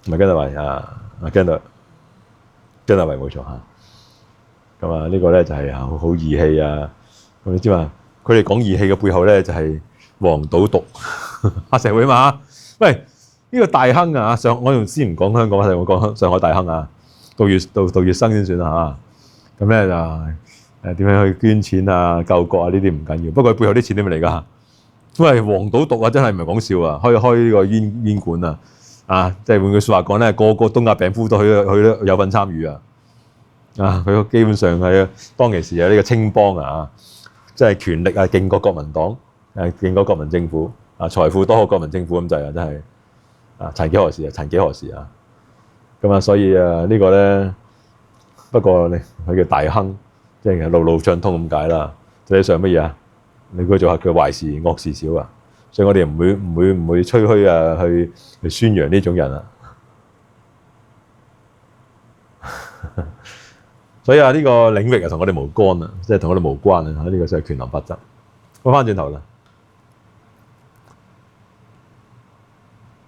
唔係姜大衛啊，姜大衛冇錯嚇。咁啊，呢個咧就係好義氣啊！咁你知嘛？佢哋講義氣嘅背後咧就係黃賭毒黑社會嘛。喂，呢個大亨啊，我仲先唔講香港，我講上海大亨啊，杜月笙先算啦嚇。咁咧就點樣去捐錢啊、救國啊呢啲唔緊要，不過佢背後啲錢點嚟㗎？因為黃賭毒啊，真係唔係講笑啊！開呢個煙館啊，即係換句説話講咧，個東亞病夫都去有份參與啊！佢基本上係當其時呢個青幫啊，即係權力啊勁過國民黨，勁過國民政府啊，財富多過國民政府咁滯啊，真係曾幾何時啊！咁啊，所以呢個咧，不過佢叫大亨，即係路路暢通咁解啦。實際上乜嘢啊？你估做下佢壞事惡事少啊？所以我哋唔會吹噓啊，去宣揚呢種人啊。所以呢個領域同我哋無干啊，即係同我哋無關啊！呢個就係權衡法則。講翻轉頭啦，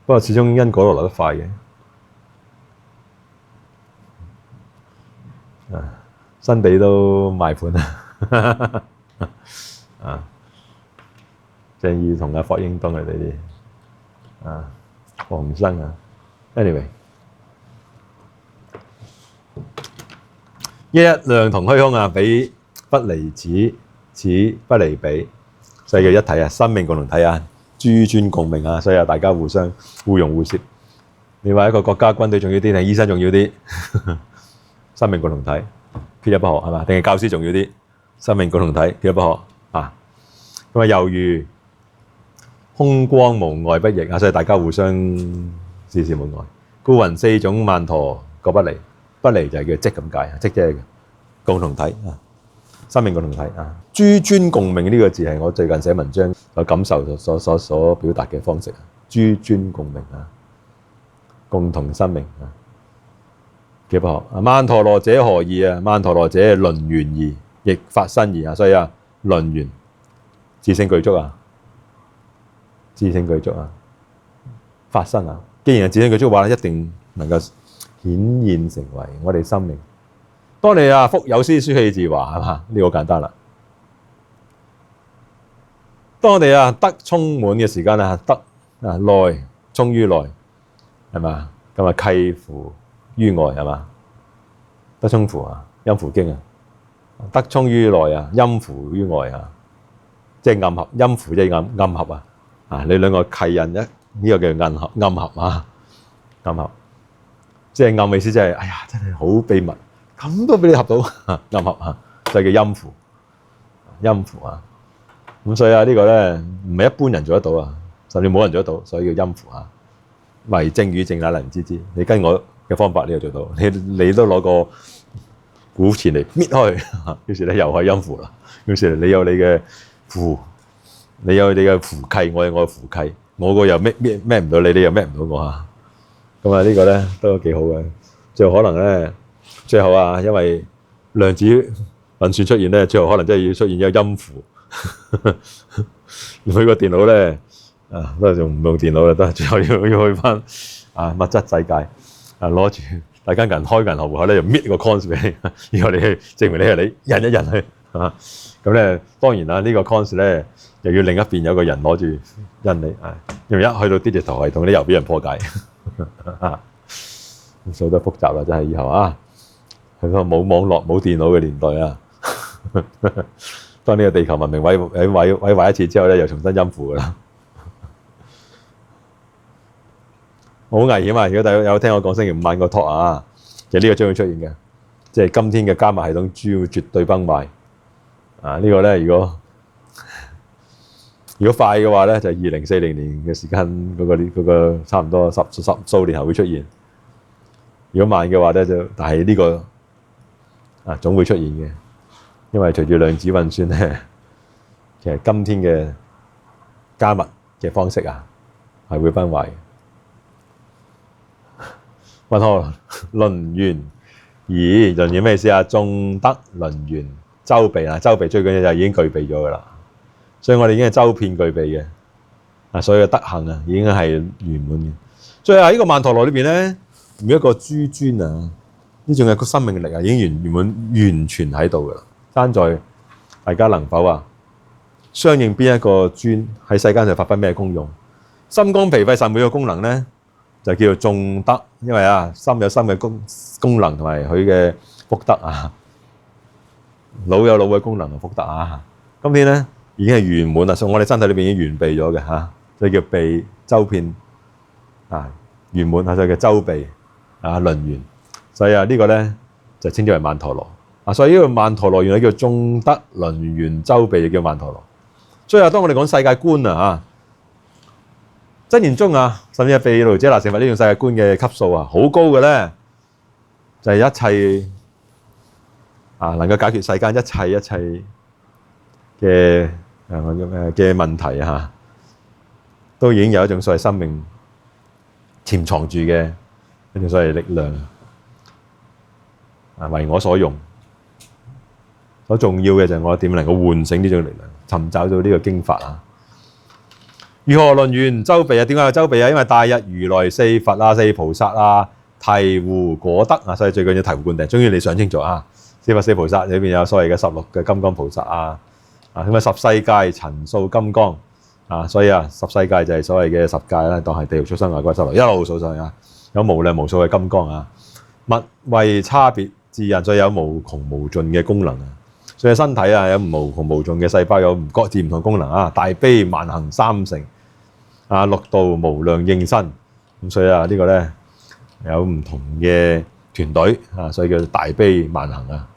不過始終因果落得快嘅。新地都賣盤啊！鄭裕同阿霍英東佢哋啲黃生啊 ，anyway。一量同虛空啊，彼不離此，此不離彼，世界一體啊，生命共同體啊，諸尊共鳴啊，所以大家互相互融互攝。你話一個國家軍隊重要啲定醫生重要啲？生命共同體，缺一不可係嘛？定係教師重要啲？生命共同體，缺一不可啊！咁啊，猶如空光無礙不逆啊，所以大家互相事事無礙。故雲四種曼陀各不離。不離就係叫即咁解，即係共同體啊，生命共同體啊。諸尊共鳴呢個字係我最近寫文章有感受所表達嘅方式啊。諸尊共鳴啊，共同生命啊，幾不可。曼陀羅者何義啊？曼陀羅者輪緣義，亦法身義啊。所以輪緣自性具足啊，法身啊。既然係自性具足嘅話，一定能夠顯現成為我哋生命。當你腹有詩書氣自華係嘛？呢個好簡單啦。當我哋德充滿嘅時間德內充於內係嘛？咁契乎於外係嘛？德充乎陰符經啊，德充於內陰符於外即係暗合，陰符即係暗合你兩個契印呢個叫暗合暗合。即係暗意思，即係哎呀，真係好秘密，咁都俾你合到暗合就叫陰符咁所以呢個咧唔係一般人做得到甚至冇人做得到，所以叫陰符迷正與正，乃能知之。你跟我嘅方法，你就做到。你都攞個古錢嚟搣開，於是咧又係陰符啦。於是你有你嘅符，你有你嘅符契，我有我嘅符契，我個又孭唔到你，你又孭唔到我咁呢個咧都幾好嘅，最後可能咧，因為量子運算出現咧，最後可能真係要出現一個陰符。每個電腦咧都係仲唔用電腦啦，都係最後要去翻物質世界攞住大家開銀行戶口咧，就搣個 cons 俾你，然後你去證明你係你，印一印去咁咧當然呢個 cons 咧又要另一邊有個人攞住印你因為一去到 digital 系統咧又俾人破解。數得複雜啦，真係以後係個冇網絡冇電腦嘅年代當呢個地球文明毀壞一次之後咧，又重新陰符噶啦，好危險如果大家有聽我講星期五晚個 talk 其實呢個將會出現嘅，即係今天嘅加密系統將會絕對崩壞呢個咧，如果快嘅話咧，就係2040年嘅時間嗰個差唔多十數年後會出現。如果慢嘅話咧，但係呢個總會出現嘅，因為隨住量子運算咧，其實今天嘅加密嘅方式啊，係會崩壞嘅。云何論源義？論源咩意思啊？眾德論源周備啊，周備最緊要就係已經具備咗噶啦，所以我哋已經係周遍具備嘅啊，所有嘅德行啊已經係圓滿嘅。最後喺呢個曼陀羅裏邊咧，每一個諸尊啊，呢種嘅個生命力啊，已經圓滿完全喺度噶啦，爭在大家能否啊相應邊一個尊喺世間上發揮咩功用？心肝脾肺腎每個功能咧，就叫做眾德，因為啊心有心嘅功能同埋佢嘅福德啊，腦有腦嘅功能同福德啊。今天咧已經係圓滿啦，所以我哋身體裏邊已經完備咗嘅嚇，所以叫備周遍啊，圓滿啊，所以叫周備啊論源。所以啊呢個咧就稱之為曼陀羅啊。所以呢個曼陀羅原來叫眾德論源周備，就叫曼陀羅。所以啊，當我哋講世界觀啊嚇，真言中啊，甚至係毗盧遮那成佛呢種世界觀嘅級數啊，好高嘅咧，就係一切啊能夠解決世間一切嘅嘅問題啊，都已經有一種所謂生命潛藏住嘅一種所謂力量啊，為我所用。所重要嘅就係我點能夠喚醒呢種力量，尋找到呢個經法啊。如何論源周備啊？點解有周備啊？因為大日如來、四佛啊、四菩薩啊、醍醐果德啊，所以最緊要醍醐灌頂。終於你想清楚啊！四佛四菩薩裏邊有所謂嘅16嘅金剛菩薩啊，咁啊十世界陳數金剛啊，所以啊十世界就係所謂嘅十界啦，當係地獄畜生、餓鬼、修羅一路數上去啊，有無量無數嘅金剛啊，物為差別智人，所以有無窮無盡嘅功能啊。所以身體啊有無窮無盡嘅細胞，有各自唔同功能啊。大悲萬行三乘啊，六度無量應身。咁所以啊呢個咧有唔同嘅團隊啊，所以叫大悲萬行啊。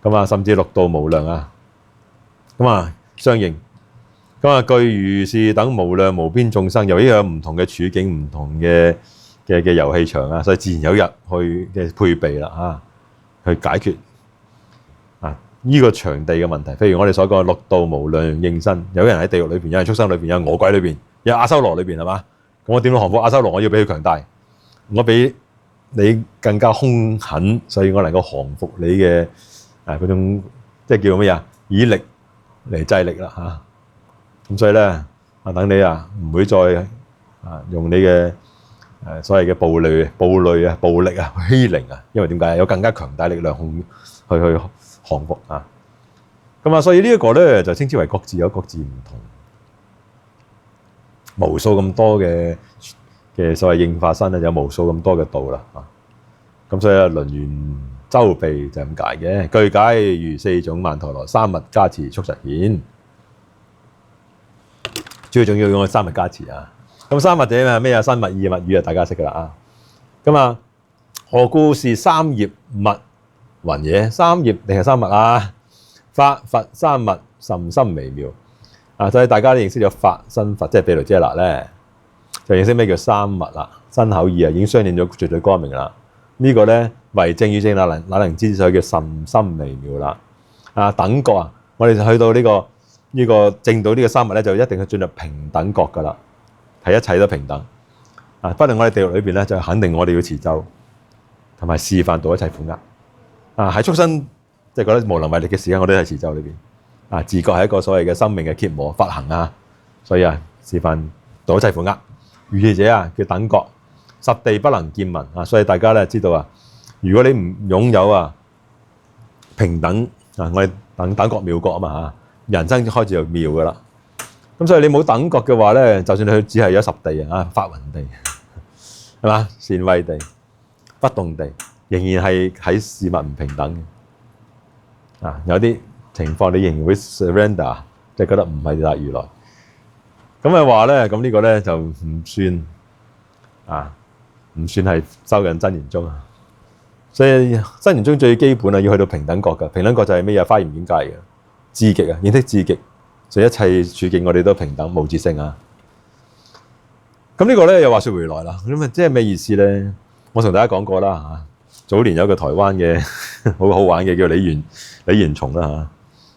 咁啊甚至六度無量啊，咁啊相應。咁啊具如是等無量無邊眾生，由於有唔同嘅處境、唔同嘅遊戲場啊，所以自然有日去嘅配備啦啊，去解決呢個場地嘅問題。譬如我哋所講六度無量應身，有人喺地獄裏邊，有人畜生裏邊，有餓鬼裏邊，有阿修羅裏邊，係嘛？咁我點樣降服阿修羅？我要比佢強大，我比你更加兇狠，所以我能夠降服你嘅嗰種即係叫乜嘢啊？以力嚟制力啦嚇。咁所以咧等你唔會再用你嘅所謂嘅暴力啊、欺凌啊，因為點解有更加強大力量去降服啊？咁所以呢一個咧就稱之為各自有各自唔同，無數咁多嘅所謂應化身咧，有無數咁多嘅道啦啊！咁所以論源周備就係咁解嘅，具解如四種曼陀羅，三密加持速實顯。最重要用三密加持啊！咁三密者咩啊？身密、意密、語啊，大家識噶啦啊！咁何故是三業密雲也？三業定係三密啊？法佛三密甚深微妙啊！所以大家都認識咗法身佛，即係毗盧遮那咧，就認識咩叫三密啦。身口意已經相應咗絕對光明啦。呢個咧為正與正那能知，所以叫甚深微妙啦。等覺我哋就去到呢個證到呢個三密咧，就一定係進入平等覺噶啦，係一切都平等不論我哋地獄裏邊咧，就肯定我哋要持咒同埋示範到一切苦厄喺畜生即係覺得無能為力嘅時間，我哋喺持咒裏邊自覺係一個所謂嘅生命嘅羯磨法行所以示範到一切苦厄。如是者叫等覺，實地不能見聞所以大家咧知道如果你唔擁有平等我哋等覺妙覺嘛人生開始就妙噶啦。咁所以你冇等覺嘅話咧，就算你只係有十地法雲地係嘛，善慧地、不動地，仍然係喺事物唔平等嘅有啲情況你仍然會 surrender， 即係覺得唔係大如來。咁話咧，咁呢個咧就唔算係修緊真言宗所以真言宗最基本要去到平等覺㗎。平等覺就係咩嘢？華嚴境界嘅至極認識至極，所以一切處境我哋都平等無自性咁呢個咧又話說回來啦，咁即係咩意思咧？我同大家講過啦早年有個台灣嘅好好玩嘅叫李元松啦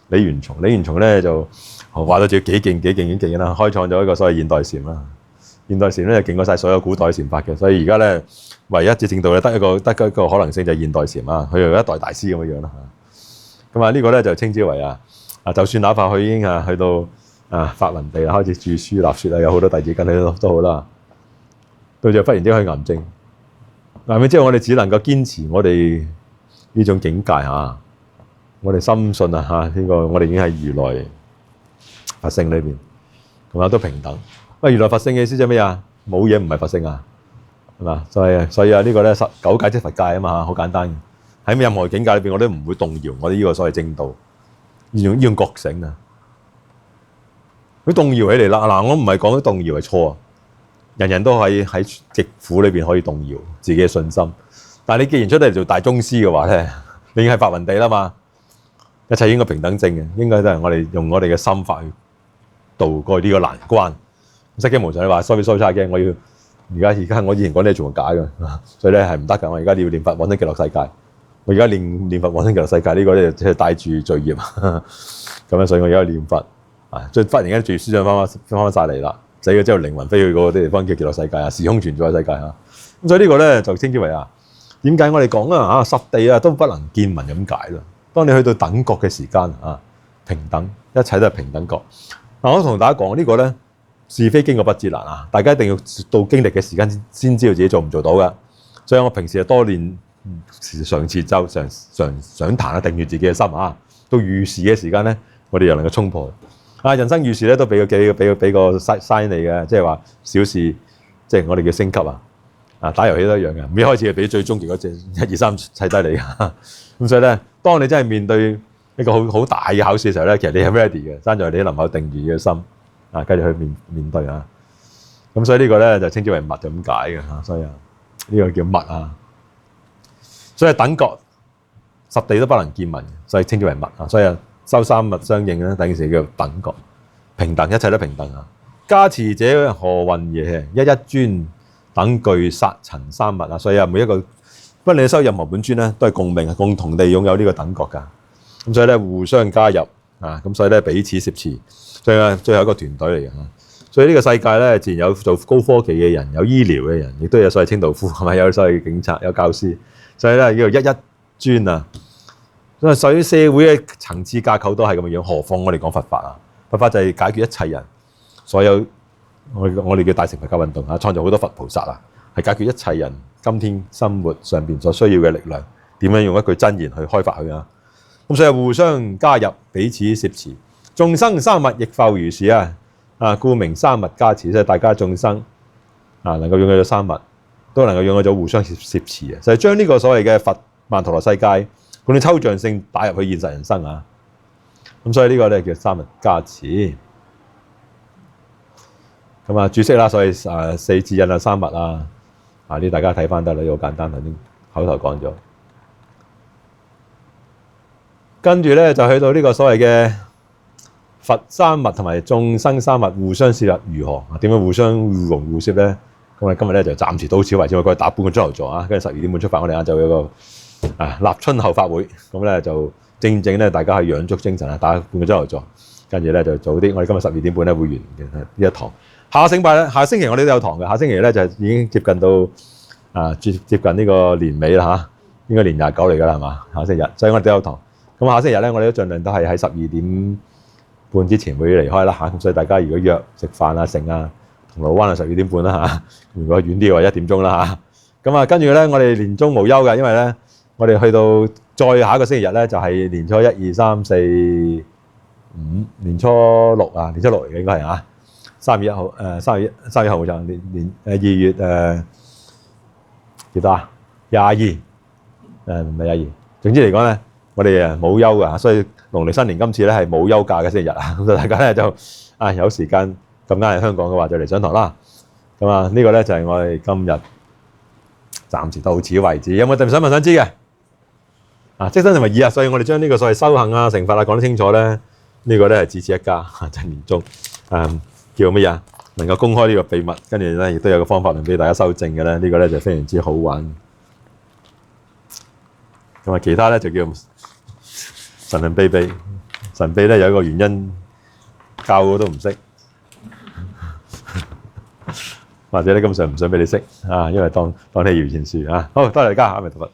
李元松咧就好話到自己幾勁啦，開創咗一個所謂現代禪啦。現代禪咧就勁過晒所有古代禪法嘅，所以而家咧唯一至正道咧得一個可能性就係現代禪啊，佢係一代大師咁樣啦。咁啊呢個咧就稱之為就算哪怕佢已經去到發雲地啦，開始著書立説啦，有好多弟子跟佢都好啦。到最後忽然之間去癌症，係咪之後我哋只能夠堅持我哋呢種境界我哋深信呢個我哋已經係如來佛性裏邊，咁啊都平等。喂，如來佛性嘅意思即係咩啊？冇嘢唔係佛性係嘛？所以呢個咧九界即佛界啊嘛，好簡單嘅。喺任何境界裏邊，我都唔會動搖我哋呢個所謂正道呢種覺醒啊。佢動搖起嚟啦，嗱，我唔係講動搖係錯啊。人人都喺極苦裏邊可以動搖自己嘅信心，但係你既然出嚟做大宗師嘅話咧，你已經係發雲地啦嘛，一切應該平等正嘅，應該都係我哋用我哋嘅心法去渡過呢個難關。釋迦無常你話 sorry 嘅，我要而家我以前講啲全部假嘅，所以咧係唔得㗎。我而家要念佛往生極樂世界，我而家念佛往生極樂世界呢個咧即係帶住罪業咁樣，所以我而家念佛即係忽然間住思想翻晒嚟啦。死咗之後靈魂飛去嗰啲地方叫極樂世界時空存在嘅世界咁所以呢個咧就稱之為點解我哋講十地都不能見聞咁解啦。當你去到等覺嘅時間平等，一切都係平等覺。我同大家講呢個咧是非經過不知難大家一定要到經歷嘅時間先知道自己做唔做到噶。所以我平時多練常持咒，常想彈定住自己嘅心到遇事嘅時間咧，我哋又能夠衝破。人生遇事咧都俾個 sign 你嘅，即係話小事，即係我哋嘅升級打遊戲都一樣嘅，唔一開始係俾最終極嗰隻1、2、3砌低你咁所以咧，當你真係面對一個好大嘅考試嘅時候咧，其實你係 ready 嘅，爭在你能夠定住嘅心繼續去面對咁所以呢個咧就稱之為密就咁解嘅所以呢個叫密所以等覺十地都不能見聞，所以稱之為密所以修三密相應咧，等於是叫等覺平等，一切都平等加持者何雲耶？一尊等具殺塵三密所以每一個不論你修任何本尊咧，都係共同地擁有呢個等覺㗎。咁所以咧互相加入咁所以咧彼此攝持，所以最後一個團隊嚟嘅所以呢個世界咧，自然有做高科技嘅人，有醫療嘅人，亦都有所謂清道夫，係咪有所謂警察、有教師，所以咧叫做一尊所以社會嘅層次架構都係咁樣，何況我哋講佛法佛法就係解決一切人所有我哋叫大乘佛教運動創造好多佛菩薩係解決一切人今天生活上邊所需要嘅力量，點樣用一句真言去開發佢咁所以互相加入，彼此攝持，眾生三密亦復如是故名三密加持，即係大家眾生能夠擁有咗三密，都能夠擁有咗互相攝持就係將呢個所謂嘅佛曼陀羅世界嗰啲抽象性打入去現實人生咁所以呢個咧叫三密加持咁注釋啦，所以四智印三密呢大家睇翻得啦，好簡單，頭先口頭講咗。跟住咧就去到呢個所謂嘅佛三密同埋眾生三密互相攝入如何？點樣互相互融互攝咧？咁我哋今日咧就暫時到此為止，我過去打半個鐘頭座跟住12點半出發，我哋晏晝有個立春後法會，咁咧就正咧大家去養足精神打半個鐘頭座，跟住咧就早啲。我哋今日12點半咧會完嘅呢一堂。下個星期我哋都有堂嘅，下星期咧就已經接近到接近呢個年尾啦應該年29嚟㗎啦係嘛？下星期日，所以我哋都有堂。咁下星期日咧，我哋都盡量都係喺12點半之前會離開啦咁所以大家如果約食飯剩銅鑼灣12點半啦如果遠啲嘅話1點鐘啦咁跟住咧我哋年終無休嘅，因為咧我哋去到再下一個星期日咧就係年初1、2、3、4、5，年初六年初六嚟嘅應該係3月1號3月1號就2月幾多22唔係22，總之嚟講咧。我哋冇休㗎，所以農曆新年今次咧係冇休假嘅星期日咁所以大家咧就有時間咁啱喺香港嘅話就嚟上堂啦。咁呢個咧就係我哋今日暫時到此為止。有冇特別想問想知嘅？即身成為義所以我哋將呢個所謂修行成法講得清楚咧，呢個咧係只此一家，就係年終叫乜嘢？能夠公開呢個秘密，跟住咧亦都有個方法論俾大家修正嘅咧，呢個咧就非常之好玩。咁其他咧就叫神秘秘，神秘咧有一個原因教我都唔識，或者你根本上唔想俾你識啊，因為當你係搖錢樹啊。好，多謝大家，阿彌陀佛。